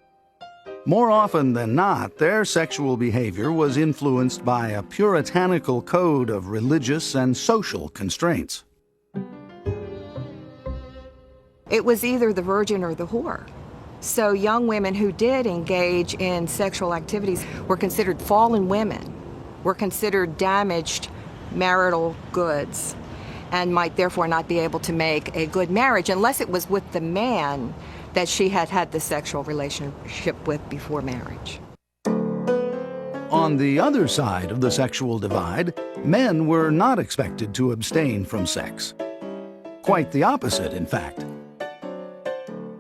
More often than not, their sexual behavior was influenced by a puritanical code of religious and social constraints. It was either the virgin or the whore. So young women who did engage in sexual activities were considered fallen women, were considered damaged marital goods, and might therefore not be able to make a good marriage unless it was with the man that she had had the sexual relationship with before marriage. On the other side of the sexual divide, men were not expected to abstain from sex. Quite the opposite, in fact.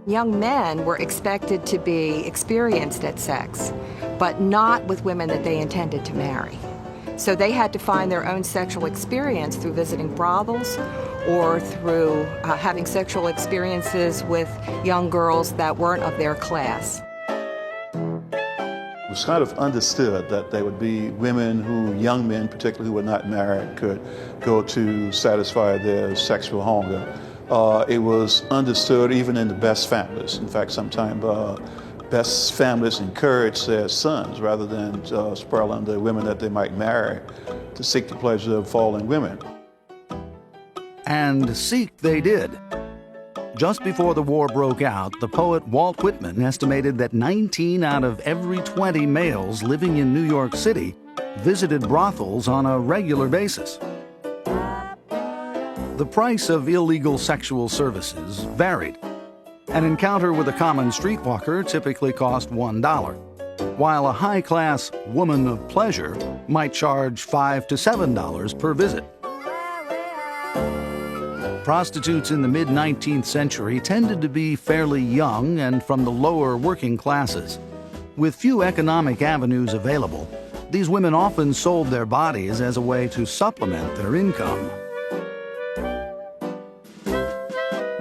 Young men were expected to be experienced at sex, but not with women that they intended to marry. So they had to find their own sexual experience through visiting brothels or through having sexual experiences with young girls that weren't of their class. It was kind of understood that there would be women who, young men particularly who were not married, could go to satisfy their sexual hunger. It was understood even in the best families. In fact, sometimes best families encourage their sons, rather than spur on the women that they might marry, to seek the pleasure of fallen women. And seek they did. Just before the war broke out, the poet Walt Whitman estimated that 19 out of every 20 males living in New York City visited brothels on a regular basis. The price of illegal sexual services varied. An encounter with a common streetwalker typically cost $1, while a high-class woman of pleasure might charge $5 to $7 per visit. Prostitutes in the mid-19th century tended to be fairly young and from the lower working classes. With few economic avenues available, these women often sold their bodies as a way to supplement their income.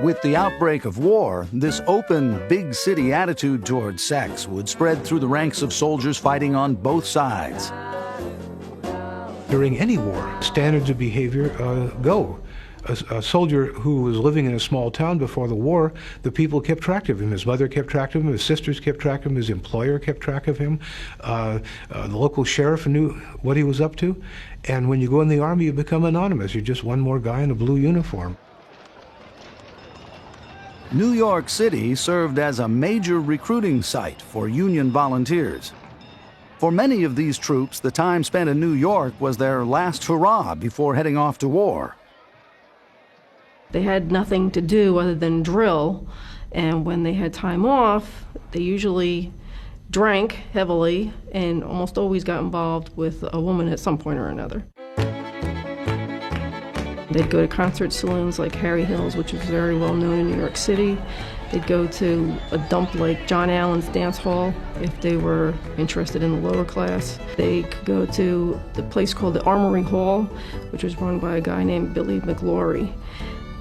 With the outbreak of war, this open, big city attitude toward sex would spread through the ranks of soldiers fighting on both sides. During any war, standards of behavior go. A soldier who was living in a small town before the war, the people kept track of him. His mother kept track of him, his sisters kept track of him, his employer kept track of him. The local sheriff knew what he was up to. And when you go in the army, you become anonymous. You're just one more guy in a blue uniform. New York City served as a major recruiting site for Union volunteers. For many of these troops, the time spent in New York was their last hurrah before heading off to war. They had nothing to do other than drill, and when they had time off, they usually drank heavily and almost always got involved with a woman at some point or another. They'd go to concert saloons like Harry Hill's, which was very well known in New York City. They'd go to a dump like John Allen's Dance Hall if they were interested in the lower class. They could go to the place called the Armory Hall, which was run by a guy named Billy McGlory.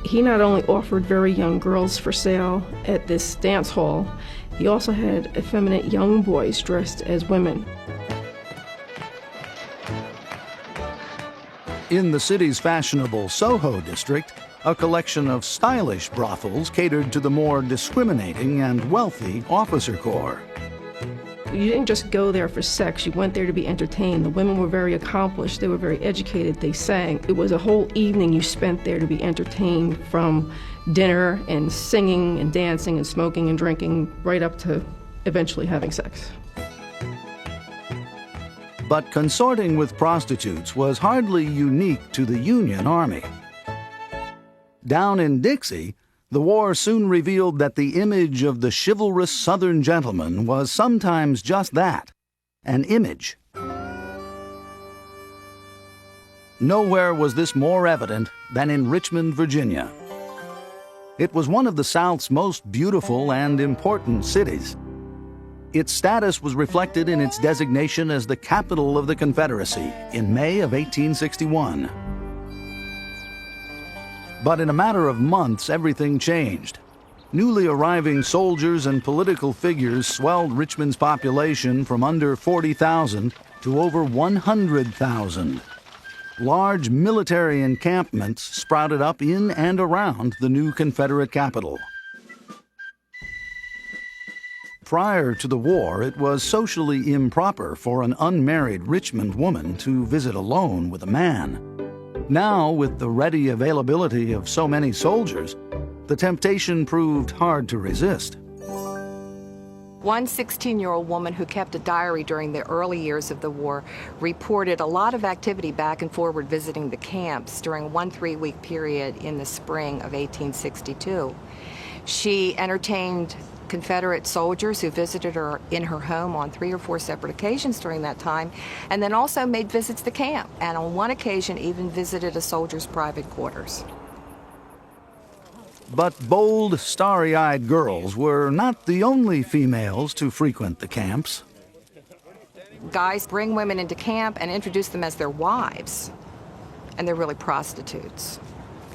He not only offered very young girls for sale at this dance hall, he also had effeminate young boys dressed as women. In the city's fashionable Soho district, a collection of stylish brothels catered to the more discriminating and wealthy officer corps. You didn't just go there for sex, you went there to be entertained. The women were very accomplished, they were very educated, they sang. It was a whole evening you spent there to be entertained, from dinner and singing and dancing and smoking and drinking, right up to eventually having sex. But consorting with prostitutes was hardly unique to the Union Army. Down in Dixie, the war soon revealed that the image of the chivalrous Southern gentleman was sometimes just that, an image. Nowhere was this more evident than in Richmond, Virginia. It was one of the South's most beautiful and important cities. Its status was reflected in its designation as the capital of the Confederacy in May of 1861. But in a matter of months, everything changed. Newly arriving soldiers and political figures swelled Richmond's population from under 40,000 to over 100,000. Large military encampments sprouted up in and around the new Confederate capital. Prior to the war, it was socially improper for an unmarried Richmond woman to visit alone with a man. Now, with the ready availability of so many soldiers, the temptation proved hard to resist. One 16-year-old woman who kept a diary during the early years of the war reported a lot of activity back and forward visiting the camps during one 3-week period in the spring of 1862. She entertained Confederate soldiers who visited her in her home on 3 or 4 separate occasions during that time, and then also made visits to camp, and on one occasion even visited a soldier's private quarters. But bold, starry-eyed girls were not the only females to frequent the camps. Guys bring women into camp and introduce them as their wives, and they're really prostitutes.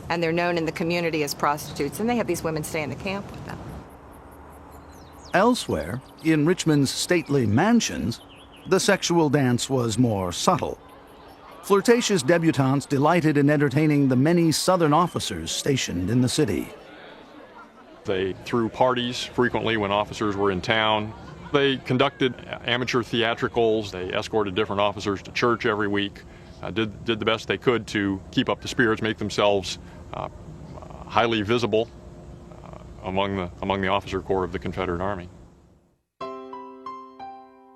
And they're known in the community as prostitutes, and they have these women stay in the camp with them. Elsewhere, in Richmond's stately mansions, the sexual dance was more subtle. Flirtatious debutantes delighted in entertaining the many Southern officers stationed in the city. They threw parties frequently when officers were in town. They conducted amateur theatricals. They escorted different officers to church every week, did the best they could to keep up the spirits, make themselves highly visible among the officer corps of the Confederate Army.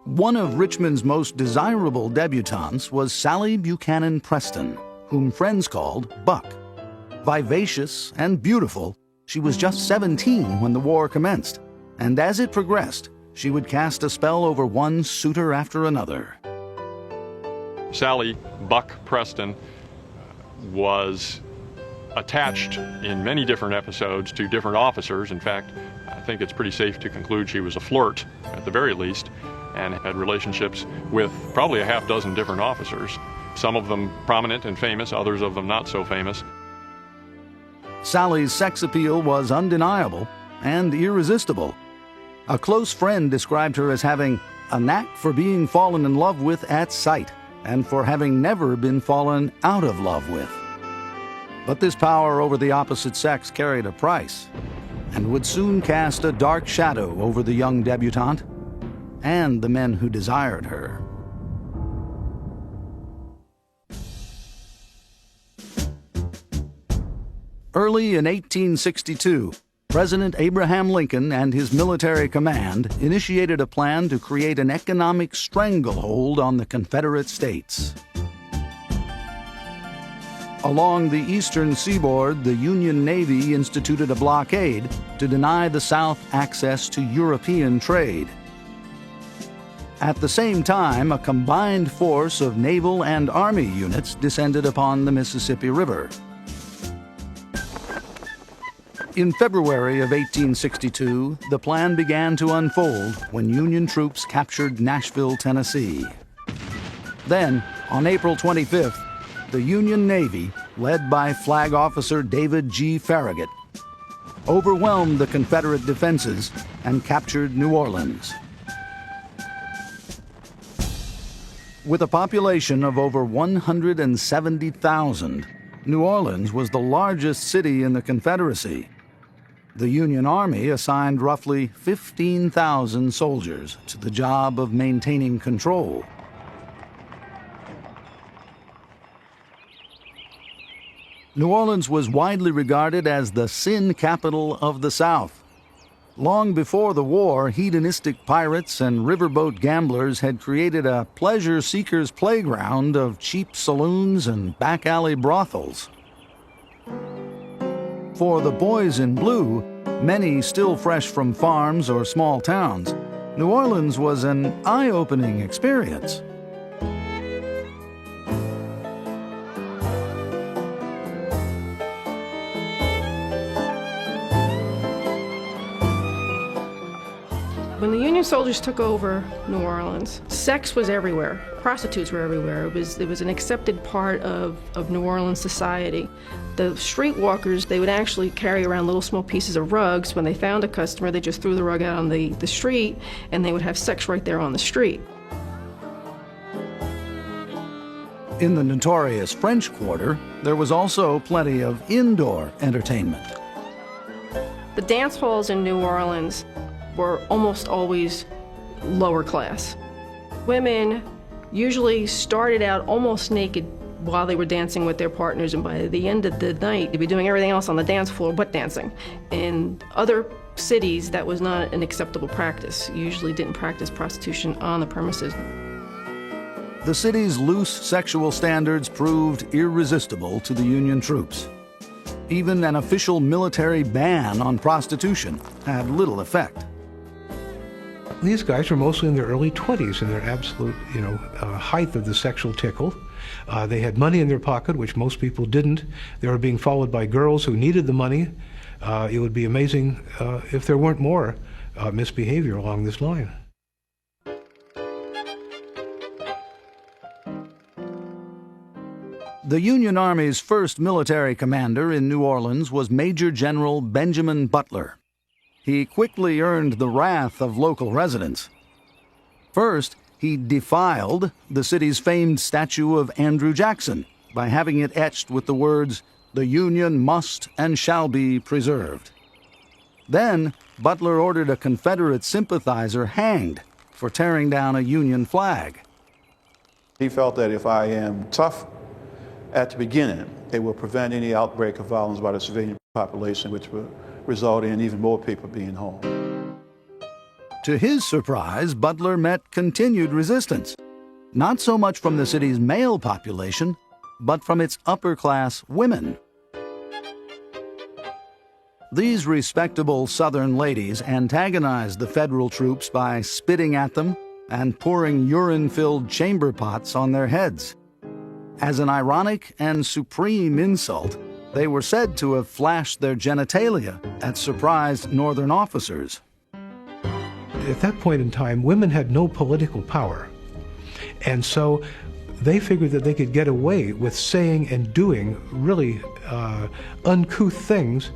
One of Richmond's most desirable debutantes was Sally Buchanan Preston, whom friends called Buck. Vivacious and beautiful, she was just 17 when the war commenced, and as it progressed, she would cast a spell over one suitor after another. Sally Buck Preston was attached in many different episodes to different officers. In fact, I think it's pretty safe to conclude she was a flirt, at the very least, and had relationships with probably a half dozen different officers, some of them prominent and famous, others of them not so famous. Sally's sex appeal was undeniable and irresistible. A close friend described her as having a knack for being fallen in love with at sight and for having never been fallen out of love with. But this power over the opposite sex carried a price and would soon cast a dark shadow over the young debutante and the men who desired her. Early in 1862, President Abraham Lincoln and his military command initiated a plan to create an economic stranglehold on the Confederate States. Along the eastern seaboard, the Union Navy instituted a blockade to deny the South access to European trade. At the same time, a combined force of naval and army units descended upon the Mississippi River. In February of 1862, the plan began to unfold when Union troops captured Nashville, Tennessee. Then, on April 25th, the Union Navy, led by Flag Officer David G. Farragut, overwhelmed the Confederate defenses and captured New Orleans. With a population of over 170,000, New Orleans was the largest city in the Confederacy. The Union Army assigned roughly 15,000 soldiers to the job of maintaining control. New Orleans was widely regarded as the sin capital of the South. Long before the war, hedonistic pirates and riverboat gamblers had created a pleasure seekers' playground of cheap saloons and back alley brothels. For the boys in blue, many still fresh from farms or small towns, New Orleans was an eye-opening experience. When the Union soldiers took over New Orleans, sex was everywhere. Prostitutes were everywhere. It was an accepted part of New Orleans society. The streetwalkers, they would actually carry around little small pieces of rugs. When they found a customer, they just threw the rug out on the street, and they would have sex right there on the street. In the notorious French Quarter, there was also plenty of indoor entertainment. The dance halls in New Orleans were almost always lower class. Women usually started out almost naked while they were dancing with their partners, and by the end of the night, they'd be doing everything else on the dance floor but dancing. In other cities, that was not an acceptable practice. You usually didn't practice prostitution on the premises. The city's loose sexual standards proved irresistible to the Union troops. Even an official military ban on prostitution had little effect. These guys were mostly in their early 20s, in their absolute, height of the sexual tickle. They had money in their pocket, which most people didn't. They were being followed by girls who needed the money. It would be amazing if there weren't more misbehavior along this line. The Union Army's first military commander in New Orleans was Major General Benjamin Butler. He quickly earned the wrath of local residents. First, he defiled the city's famed statue of Andrew Jackson by having it etched with the words, "The Union must and shall be preserved." Then, Butler ordered a Confederate sympathizer hanged for tearing down a Union flag. He felt that if I am tough at the beginning, it will prevent any outbreak of violence by the civilian population, which will result in even more people being home. To his surprise, Butler met continued resistance, not so much from the city's male population, but from its upper-class women. These respectable Southern ladies antagonized the Federal troops by spitting at them and pouring urine-filled chamber pots on their heads. As an ironic and supreme insult, they were said to have flashed their genitalia at surprised Northern officers. At that point in time, women had no political power. And so they figured that they could get away with saying and doing really uncouth things,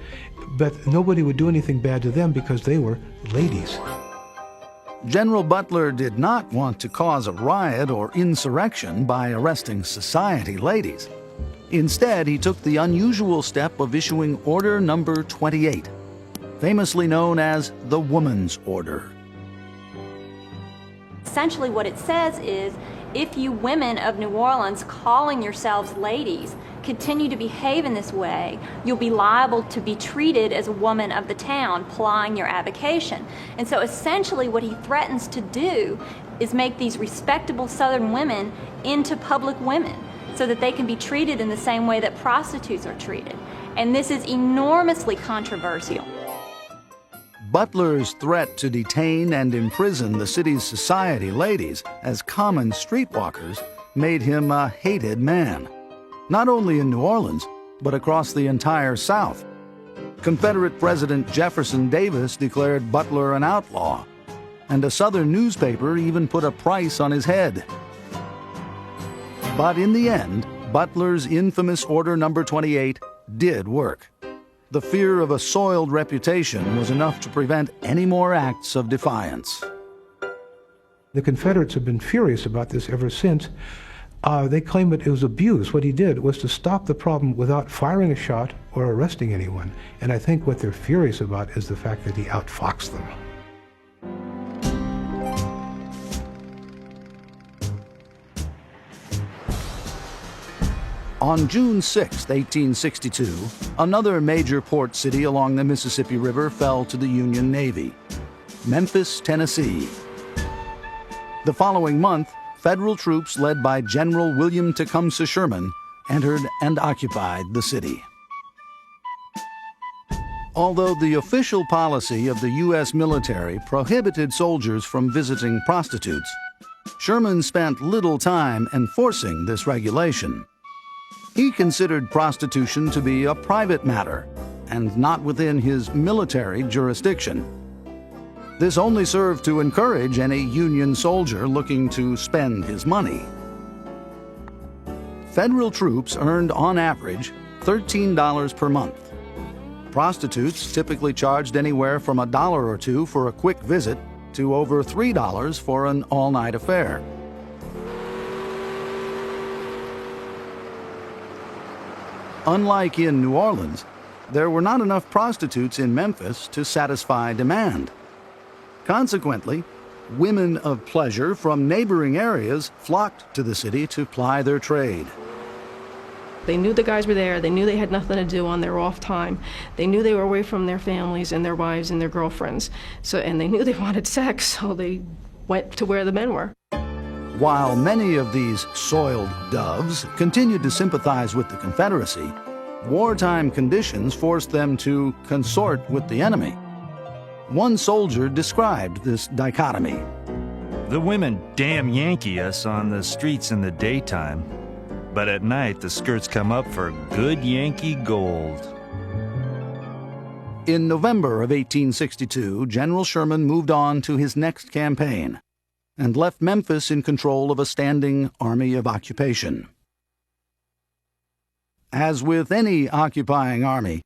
but nobody would do anything bad to them because they were ladies. General Butler did not want to cause a riot or insurrection by arresting society ladies. Instead, he took the unusual step of issuing Order Number 28, famously known as the Woman's Order. Essentially what it says is, if you women of New Orleans calling yourselves ladies continue to behave in this way, you'll be liable to be treated as a woman of the town plying your avocation. And so essentially what he threatens to do is make these respectable Southern women into public women so that they can be treated in the same way that prostitutes are treated. And this is enormously controversial. Butler's threat to detain and imprison the city's society ladies as common streetwalkers made him a hated man, not only in New Orleans, but across the entire South. Confederate President Jefferson Davis declared Butler an outlaw, and a Southern newspaper even put a price on his head. But in the end, Butler's infamous Order Number 28 did work. The fear of a soiled reputation was enough to prevent any more acts of defiance. The Confederates have been furious about this ever since. They claim that it was abuse. What he did was to stop the problem without firing a shot or arresting anyone. And I think what they're furious about is the fact that he outfoxed them. On June 6, 1862, another major port city along the Mississippi River fell to the Union Navy, Memphis, Tennessee. The following month, Federal troops led by General William Tecumseh Sherman entered and occupied the city. Although the official policy of the U.S. military prohibited soldiers from visiting prostitutes, Sherman spent little time enforcing this regulation. He considered prostitution to be a private matter and not within his military jurisdiction. This only served to encourage any Union soldier looking to spend his money. Federal troops earned on average $13 per month. Prostitutes typically charged anywhere from $1 or $2 for a quick visit to over $3 for an all-night affair. Unlike in New Orleans, there were not enough prostitutes in Memphis to satisfy demand. Consequently, women of pleasure from neighboring areas flocked to the city to ply their trade. They knew the guys were there. They knew they had nothing to do on their off time. They knew they were away from their families and their wives and their girlfriends. And they knew they wanted sex, so they went to where the men were. While many of these soiled doves continued to sympathize with the Confederacy, wartime conditions forced them to consort with the enemy. One soldier described this dichotomy. The women damn Yankee us on the streets in the daytime, but at night the skirts come up for good Yankee gold. In November of 1862, General Sherman moved on to his next campaign and left Memphis in control of a standing army of occupation. As with any occupying army,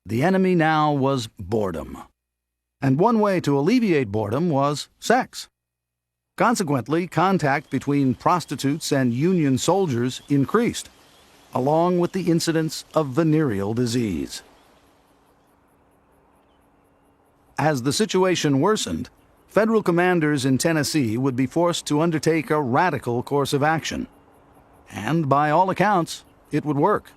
the enemy now was boredom. And one way to alleviate boredom was sex. Consequently, contact between prostitutes and Union soldiers increased, along with the incidence of venereal disease. As the situation worsened, Federal commanders in Tennessee would be forced to undertake a radical course of action. And by all accounts, it would work.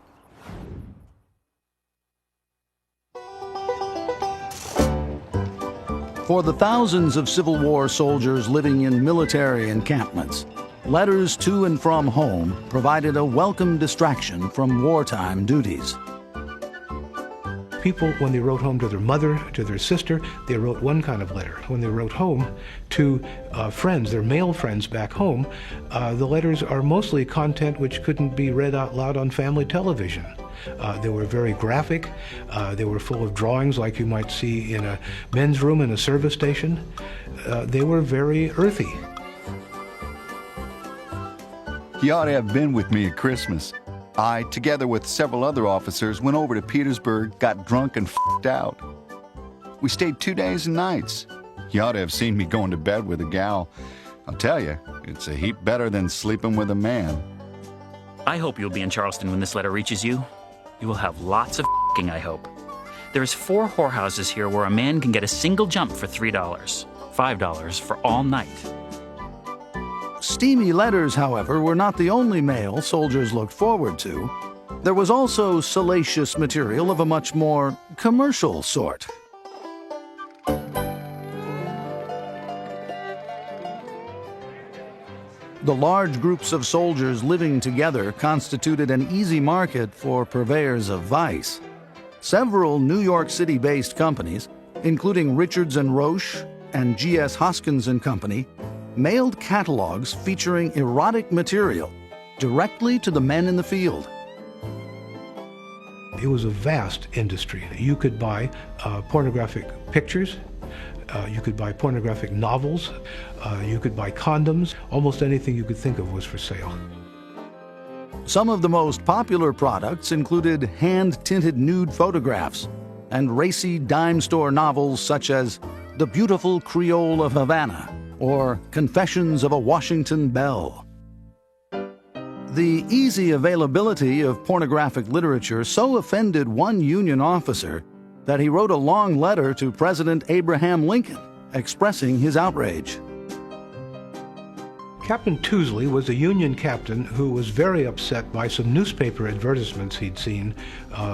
For the thousands of Civil War soldiers living in military encampments, letters to and from home provided a welcome distraction from wartime duties. People, when they wrote home to their mother, to their sister, they wrote one kind of letter. When they wrote home to friends, their male friends back home, the letters are mostly content which couldn't be read out loud on family television. They were very graphic. They were full of drawings like you might see in a men's room in a service station. They were very earthy. You ought to have been with me at Christmas. I, together with several other officers, went over to Petersburg, got drunk and f***ed out. We stayed 2 days and nights. You ought to have seen me going to bed with a gal. I'll tell you, it's a heap better than sleeping with a man. I hope you'll be in Charleston when this letter reaches you. You will have lots of f***ing, I hope. There's 4 whorehouses here where a man can get a single jump for $3, $5 for all night. Steamy letters, however, were not the only mail soldiers looked forward to. There was also salacious material of a much more commercial sort. The large groups of soldiers living together constituted an easy market for purveyors of vice. Several New York City-based companies, including Richards and Roche and G.S. Hoskins and Company, mailed catalogs featuring erotic material directly to the men in the field. It was a vast industry. You could buy pornographic pictures, you could buy pornographic novels, you could buy condoms. Almost anything you could think of was for sale. Some of the most popular products included hand-tinted nude photographs and racy dime store novels such as The Beautiful Creole of Havana or Confessions of a Washington Belle. The easy availability of pornographic literature so offended one Union officer that he wrote a long letter to President Abraham Lincoln expressing his outrage. Captain Tousley was a Union captain who was very upset by some newspaper advertisements he'd seen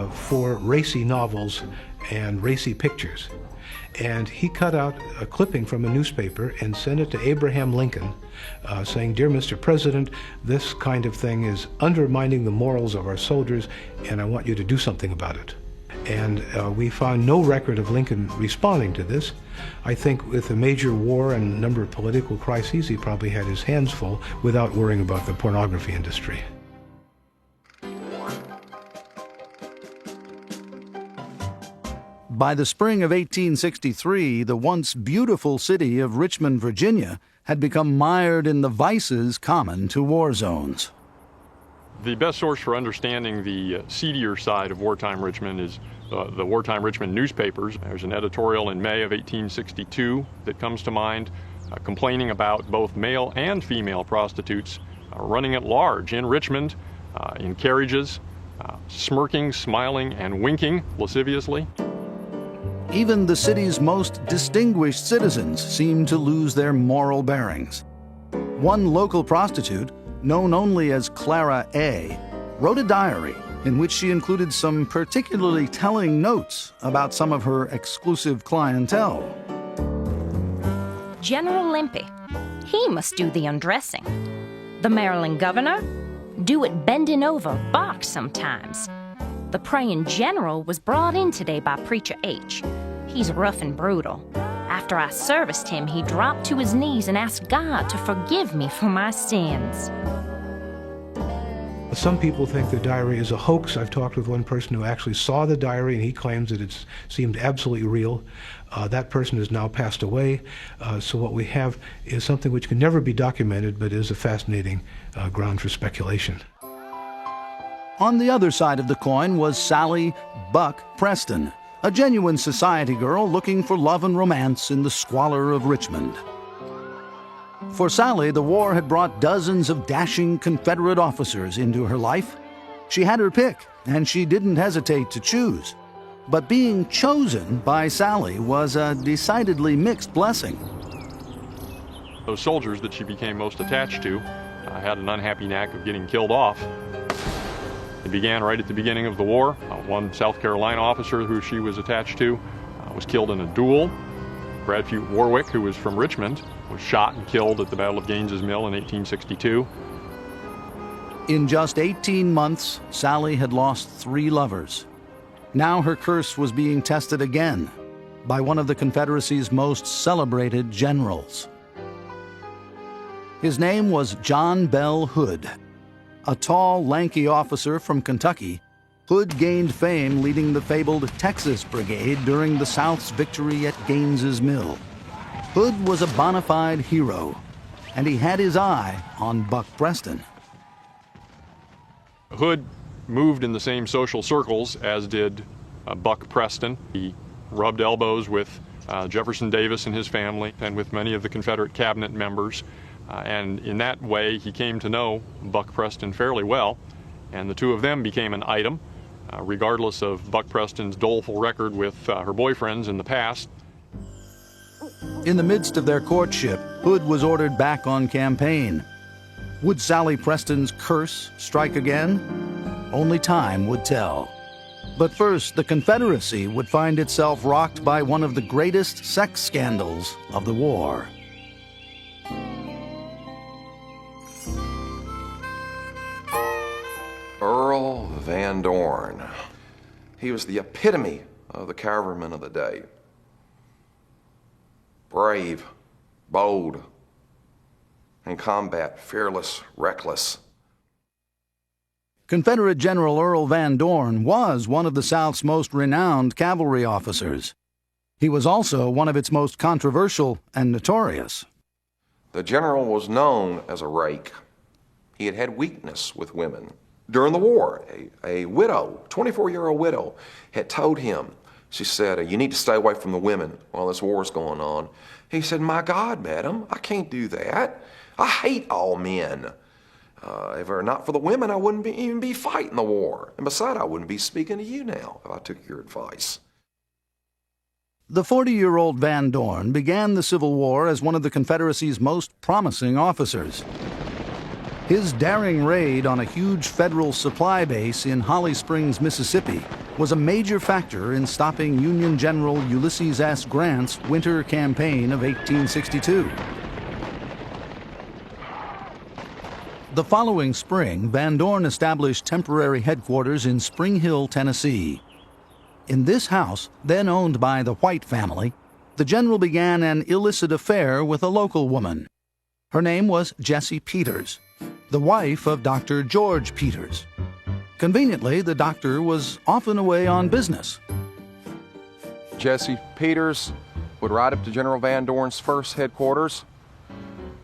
for racy novels and racy pictures. And he cut out a clipping from a newspaper and sent it to Abraham Lincoln, saying, "Dear Mr. President, this kind of thing is undermining the morals of our soldiers, and I want you to do something about it." And we found no record of Lincoln responding to this. I think with a major war and a number of political crises, he probably had his hands full without worrying about the pornography industry. By the spring of 1863, the once beautiful city of Richmond, Virginia, had become mired in the vices common to war zones. The best source for understanding the seedier side of wartime Richmond is the Wartime Richmond newspapers. There's an editorial in May of 1862 that comes to mind complaining about both male and female prostitutes running at large in Richmond, in carriages, smirking, smiling, and winking lasciviously. Even the city's most distinguished citizens seemed to lose their moral bearings. One local prostitute, known only as Clara A., wrote a diary in which she included some particularly telling notes about some of her exclusive clientele. General Limpy, he must do the undressing. The Maryland governor, do it bending over, box sometimes. The praying general was brought in today by Preacher H. He's rough and brutal. After I serviced him, he dropped to his knees and asked God to forgive me for my sins. Some people think the diary is a hoax. I've talked with one person who actually saw the diary, and he claims that it seemed absolutely real. That person has now passed away, so what we have is something which can never be documented, but is a fascinating ground for speculation. On the other side of the coin was Sally Buck Preston, a genuine society girl looking for love and romance in the squalor of Richmond. For Sally, the war had brought dozens of dashing Confederate officers into her life. She had her pick, and she didn't hesitate to choose. But being chosen by Sally was a decidedly mixed blessing. Those soldiers that she became most attached to had an unhappy knack of getting killed off. It began right at the beginning of the war. One South Carolina officer who she was attached to was killed in a duel. Bradfute Warwick, who was from Richmond, was shot and killed at the Battle of Gaines's Mill in 1862. In just 18 months, Sally had lost 3 lovers. Now her curse was being tested again by one of the Confederacy's most celebrated generals. His name was John Bell Hood. A tall, lanky officer from Kentucky, Hood gained fame leading the fabled Texas Brigade during the South's victory at Gaines's Mill. Hood was a bona fide hero, and he had his eye on Buck Preston. Hood moved in the same social circles as did Buck Preston. He rubbed elbows with Jefferson Davis and his family and with many of the Confederate cabinet members. And in that way, he came to know Buck Preston fairly well, and the two of them became an item, regardless of Buck Preston's doleful record with her boyfriends in the past. In the midst of their courtship, Hood was ordered back on campaign. Would Sally Preston's curse strike again? Only time would tell. But first, the Confederacy would find itself rocked by one of the greatest sex scandals of the war. Earl Van Dorn. He was the epitome of the cavalryman of the day. Brave, bold, in combat, fearless, reckless. Confederate General Earl Van Dorn was one of the South's most renowned cavalry officers. He was also one of its most controversial and notorious. The general was known as a rake. He had had weakness with women. During the war, a widow, 24-year-old widow, had told him, she said, "You need to stay away from the women while this war is going on." He said, "My God, madam, I can't do that. I hate all men. If it were not for the women, I wouldn't even be fighting the war. And besides, I wouldn't be speaking to you now if I took your advice." The 40-year-old Van Dorn began the Civil War as one of the Confederacy's most promising officers. His daring raid on a huge federal supply base in Holly Springs, Mississippi, was a major factor in stopping Union General Ulysses S. Grant's winter campaign of 1862. The following spring, Van Dorn established temporary headquarters in Spring Hill, Tennessee. In this house, then owned by the White family, the general began an illicit affair with a local woman. Her name was Jessie Peters, the wife of Dr. George Peters. Conveniently, the doctor was often away on business. Jessie Peters would ride up to General Van Dorn's first headquarters.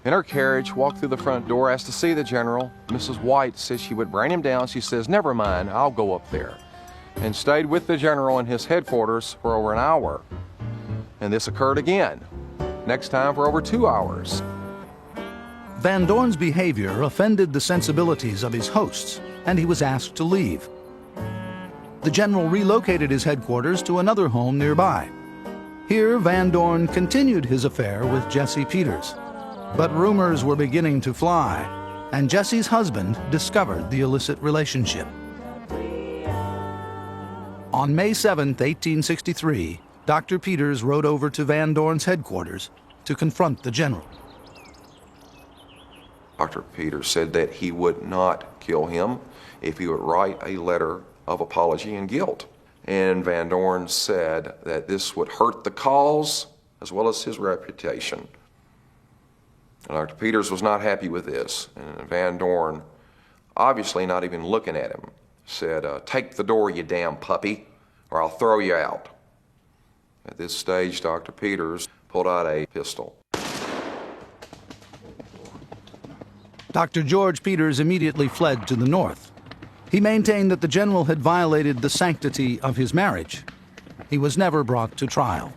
In her carriage, walked through the front door, asked to see the general. Mrs. White says she would bring him down. She says, "Never mind, I'll go up there." And stayed with the general in his headquarters for over an hour. And this occurred again, next time for over 2 hours. Van Dorn's behavior offended the sensibilities of his hosts, and he was asked to leave. The general relocated his headquarters to another home nearby. Here, Van Dorn continued his affair with Jessie Peters. But rumors were beginning to fly, and Jessie's husband discovered the illicit relationship. On May 7, 1863, Dr. Peters rode over to Van Dorn's headquarters to confront the general. Dr. Peters said that he would not kill him if he would write a letter of apology and guilt. And Van Dorn said that this would hurt the cause as well as his reputation. And Dr. Peters was not happy with this. And Van Dorn, obviously not even looking at him, said, "Take the door, you damn puppy, or I'll throw you out." At this stage, Dr. Peters pulled out a pistol. Dr. George Peters immediately fled to the north. He maintained that the general had violated the sanctity of his marriage. He was never brought to trial.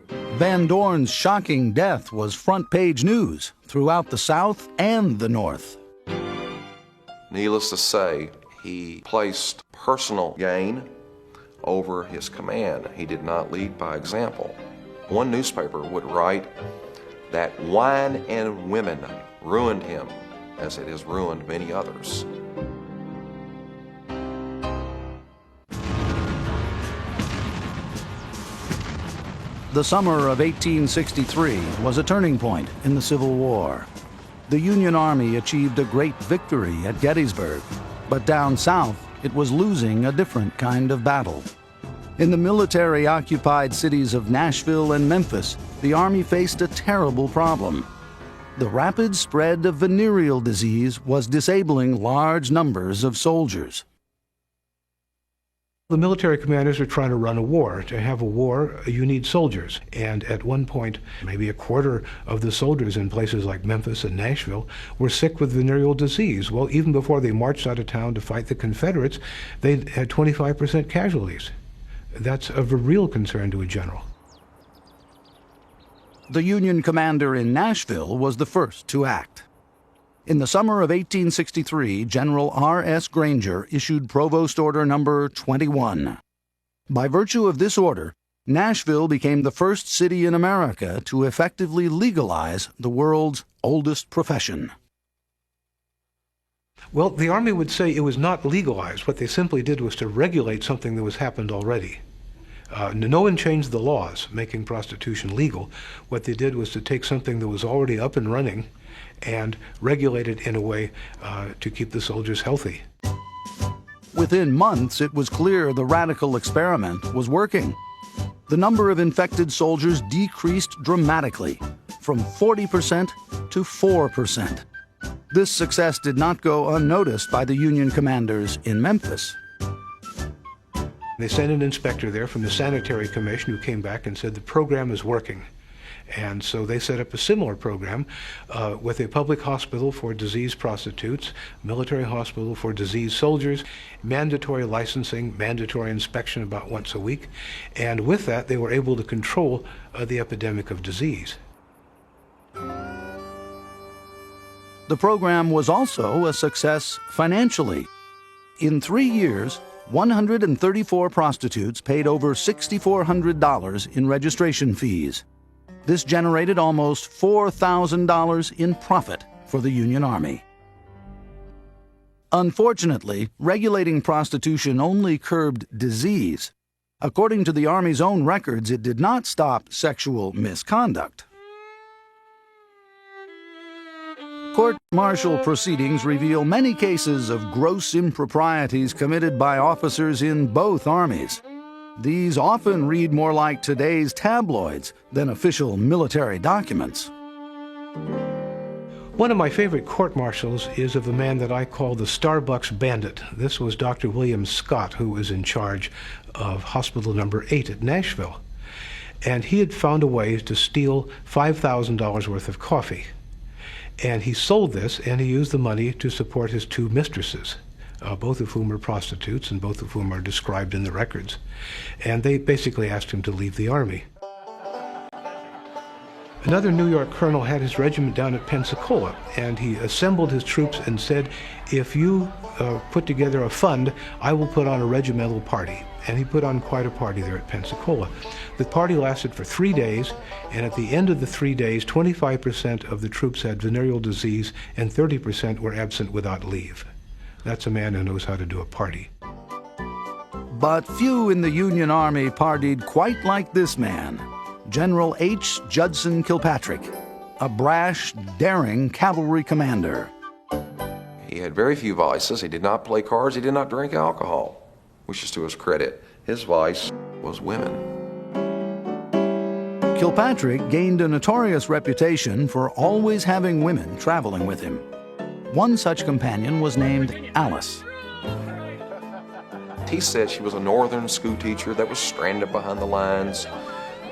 Van Dorn's shocking death was front-page news throughout the South and the North. Needless to say, he placed personal gain over his command. He did not lead by example. One newspaper would write that wine and women ruined him as it has ruined many others. The summer of 1863 was a turning point in the Civil War. The Union Army achieved a great victory at Gettysburg, but down south it was losing a different kind of battle. In the military-occupied cities of Nashville and Memphis, the Army faced a terrible problem. The rapid spread of venereal disease was disabling large numbers of soldiers. The military commanders are trying to run a war. To have a war, you need soldiers. And at one point, maybe a quarter of the soldiers in places like Memphis and Nashville were sick with venereal disease. Well, even before they marched out of town to fight the Confederates, they had 25% casualties. That's of a real concern to a general. The Union commander in Nashville was the first to act. In the summer of 1863, General R.S. Granger issued Provost Order Number 21. By virtue of this order, Nashville became the first city in America to effectively legalize the world's oldest profession. Well, the Army would say it was not legalized. What they simply did was to regulate something that was happened already. No one changed the laws making prostitution legal. What they did was to take something that was already up and running and regulate it in a way to keep the soldiers healthy. Within months, it was clear the radical experiment was working. The number of infected soldiers decreased dramatically, from 40% to 4%. This success did not go unnoticed by the Union commanders in Memphis. They sent an inspector there from the Sanitary Commission who came back and said the program is working. And so they set up a similar program with a public hospital for diseased prostitutes, military hospital for diseased soldiers, mandatory licensing, mandatory inspection about once a week. And with that, they were able to control the epidemic of disease. The program was also a success financially. In 3 years, 134 prostitutes paid over $6,400 in registration fees. This generated almost $4,000 in profit for the Union Army. Unfortunately, regulating prostitution only curbed disease. According to the Army's own records, it did not stop sexual misconduct. Court-martial proceedings reveal many cases of gross improprieties committed by officers in both armies. These often read more like today's tabloids than official military documents. One of my favorite court-martials is of a man that I call the Starbucks Bandit. This was Dr. William Scott, who was in charge of Hospital Number 8 at Nashville. And he had found a way to steal $5,000 worth of coffee. And he sold this, and he used the money to support his 2 mistresses, both of whom are prostitutes and both of whom are described in the records. And they basically asked him to leave the Army. Another New York colonel had his regiment down at Pensacola, and he assembled his troops and said, if you put together a fund, I will put on a regimental party. And he put on quite a party there at Pensacola. The party lasted for 3 days, and at the end of the 3 days, 25% of the troops had venereal disease and 30% were absent without leave. That's a man who knows how to do a party. But few in the Union Army partied quite like this man, General H. Judson Kilpatrick, a brash, daring cavalry commander. He had very few vices. He did not play cards. He did not drink alcohol, which is to his credit. His vice was women. Kilpatrick gained a notorious reputation for always having women traveling with him. One such companion was named Alice. He said she was a northern school teacher that was stranded behind the lines,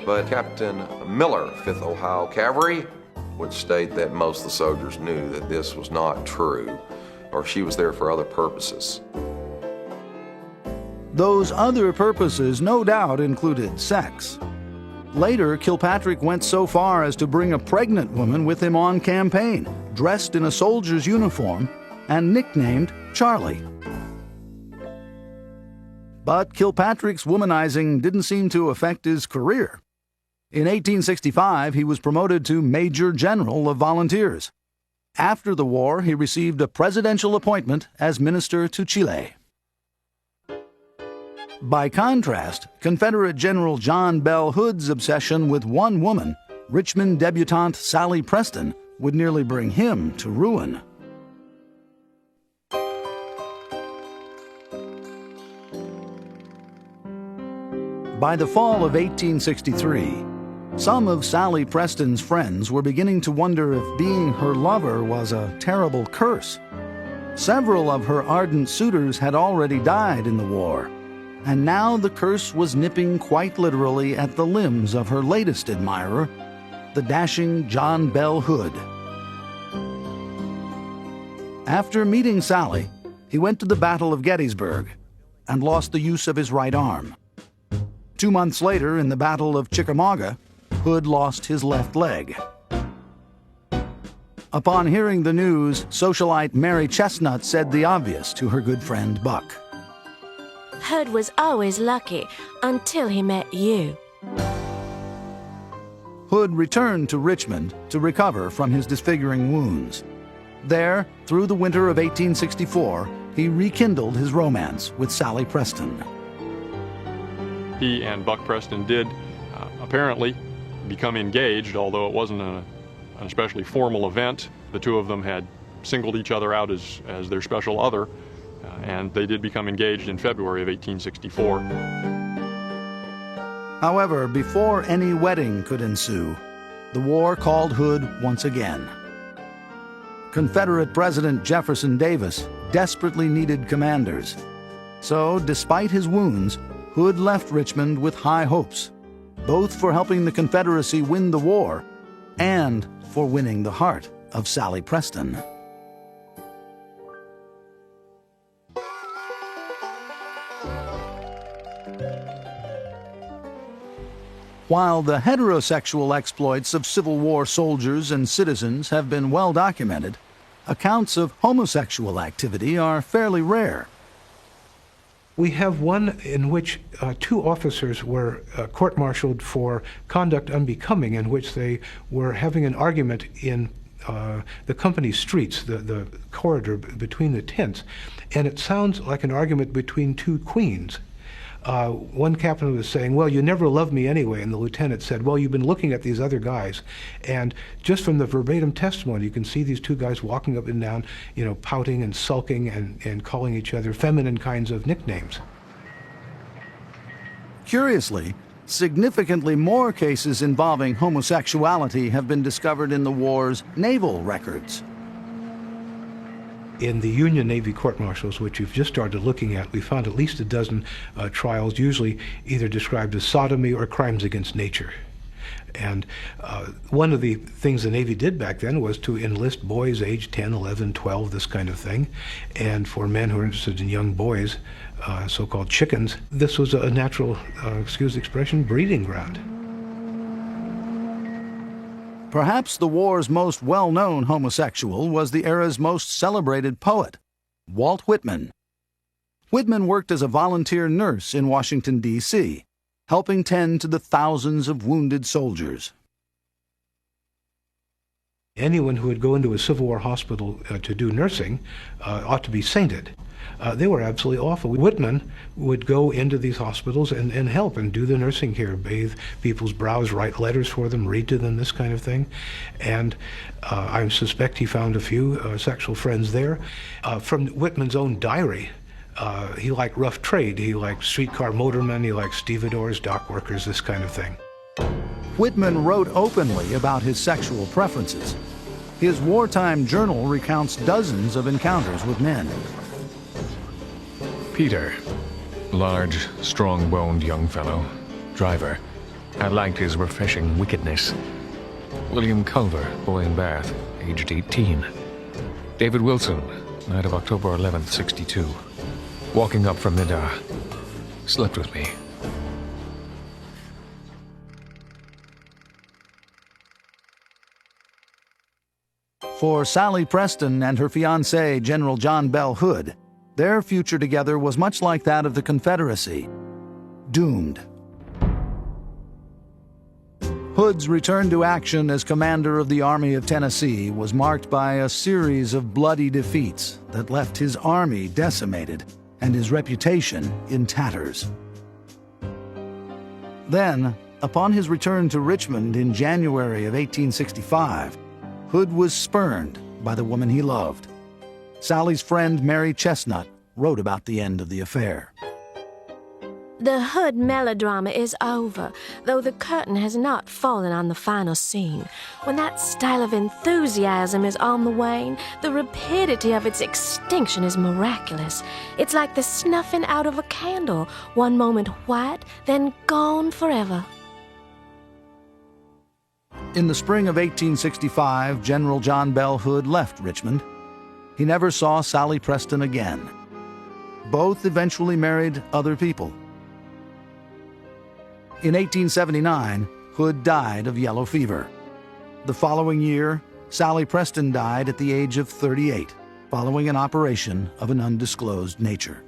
but Captain Miller, 5th Ohio Cavalry, would state that most of the soldiers knew that this was not true, or she was there for other purposes. Those other purposes no doubt included sex. Later, Kilpatrick went so far as to bring a pregnant woman with him on campaign, dressed in a soldier's uniform and nicknamed Charlie. But Kilpatrick's womanizing didn't seem to affect his career. In 1865, he was promoted to Major General of Volunteers. After the war, he received a presidential appointment as Minister to Chile. By contrast, Confederate General John Bell Hood's obsession with one woman, Richmond debutante Sally Preston, would nearly bring him to ruin. By the fall of 1863, some of Sally Preston's friends were beginning to wonder if being her lover was a terrible curse. Several of her ardent suitors had already died in the war, and now the curse was nipping quite literally at the limbs of her latest admirer, the dashing John Bell Hood. After meeting Sally, he went to the Battle of Gettysburg and lost the use of his right arm. 2 months later, in the Battle of Chickamauga, Hood lost his left leg. Upon hearing the news, socialite Mary Chestnut said the obvious to her good friend Buck. Hood was always lucky until he met you. Hood returned to Richmond to recover from his disfiguring wounds. There, through the winter of 1864, he rekindled his romance with Sally Preston. He and Buck Preston did apparently become engaged, although it wasn't an especially formal event. The two of them had singled each other out as their special other, and they did become engaged in February of 1864. However, before any wedding could ensue, the war called Hood once again. Confederate President Jefferson Davis desperately needed commanders. So, despite his wounds, Hood left Richmond with high hopes, both for helping the Confederacy win the war and for winning the heart of Sally Preston. While the heterosexual exploits of Civil War soldiers and citizens have been well documented, accounts of homosexual activity are fairly rare. We have one in which 2 officers were court-martialed for conduct unbecoming, in which they were having an argument in the company streets, the corridor between the tents, and it sounds like an argument between 2 queens. One captain was saying, well, you never loved me anyway, and the lieutenant said, well, you've been looking at these other guys. And just from the verbatim testimony, you can see these 2 guys walking up and down, pouting and sulking and calling each other feminine kinds of nicknames. Curiously, significantly more cases involving homosexuality have been discovered in the war's naval records. In the Union Navy court-martials, which we've just started looking at, we found at least a dozen trials, usually either described as sodomy or crimes against nature. And one of the things the Navy did back then was to enlist boys aged 10, 11, 12, this kind of thing. And for men who are interested in young boys, so-called chickens, this was a natural, excuse the expression, breeding ground. Perhaps the war's most well-known homosexual was the era's most celebrated poet, Walt Whitman. Whitman worked as a volunteer nurse in Washington, D.C., helping tend to the thousands of wounded soldiers. Anyone who would go into a Civil War hospital to do nursing ought to be sainted. They were absolutely awful. Whitman would go into these hospitals and help and do the nursing care, bathe people's brows, write letters for them, read to them, this kind of thing. And I suspect he found a few sexual friends there. From Whitman's own diary, he liked rough trade. He liked streetcar motormen, he liked stevedores, dock workers, this kind of thing. Whitman wrote openly about his sexual preferences. His wartime journal recounts dozens of encounters with men. Peter, large, strong-boned young fellow. Driver, I liked his refreshing wickedness. William Culver, boy in Bath, aged 18. David Wilson, night of October 11th, 62. Walking up from Midar. Slept with me. For Sally Preston and her fiancé, General John Bell Hood, their future together was much like that of the Confederacy. Doomed. Hood's return to action as commander of the Army of Tennessee was marked by a series of bloody defeats that left his army decimated and his reputation in tatters. Then, upon his return to Richmond in January of 1865, Hood was spurned by the woman he loved. Sally's friend Mary Chestnut wrote about the end of the affair. The Hood melodrama is over, though the curtain has not fallen on the final scene. When that style of enthusiasm is on the wane, the rapidity of its extinction is miraculous. It's like the snuffing out of a candle, one moment white, then gone forever. In the spring of 1865, General John Bell Hood left Richmond. He never saw Sally Preston again. Both eventually married other people. In 1879, Hood died of yellow fever. The following year, Sally Preston died at the age of 38, following an operation of an undisclosed nature.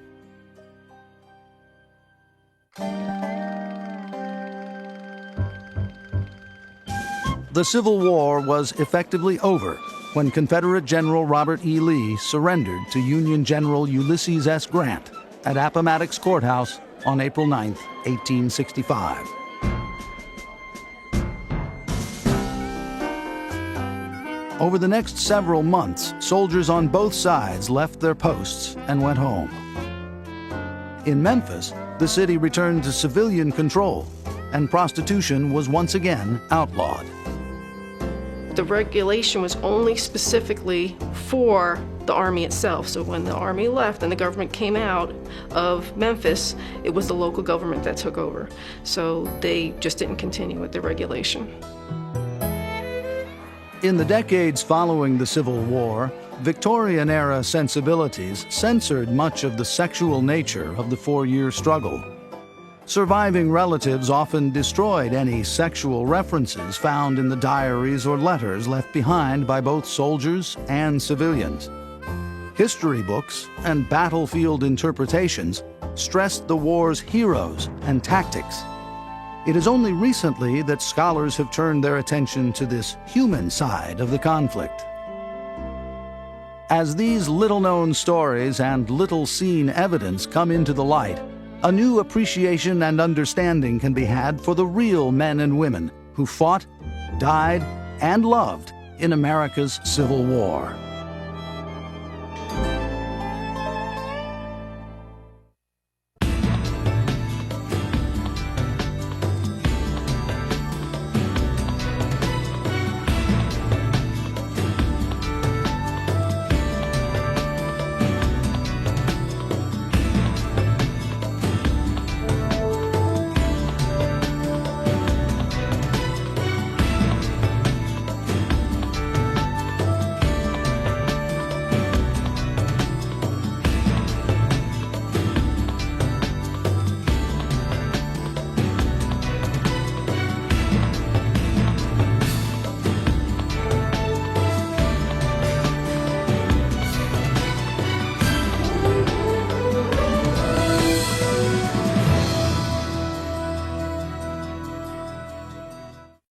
The Civil War was effectively over when Confederate General Robert E. Lee surrendered to Union General Ulysses S. Grant at Appomattox Courthouse on April 9, 1865. Over the next several months, soldiers on both sides left their posts and went home. In Memphis, the city returned to civilian control, and prostitution was once again outlawed. The regulation was only specifically for the Army itself. So when the Army left and the government came out of Memphis, it was the local government that took over. So they just didn't continue with the regulation. In the decades following the Civil War, Victorian-era sensibilities censored much of the sexual nature of the four-year struggle. Surviving relatives often destroyed any sexual references found in the diaries or letters left behind by both soldiers and civilians. History books and battlefield interpretations stressed the war's heroes and tactics. It is only recently that scholars have turned their attention to this human side of the conflict. As these little-known stories and little-seen evidence come into the light, a new appreciation and understanding can be had for the real men and women who fought, died, and loved in America's Civil War.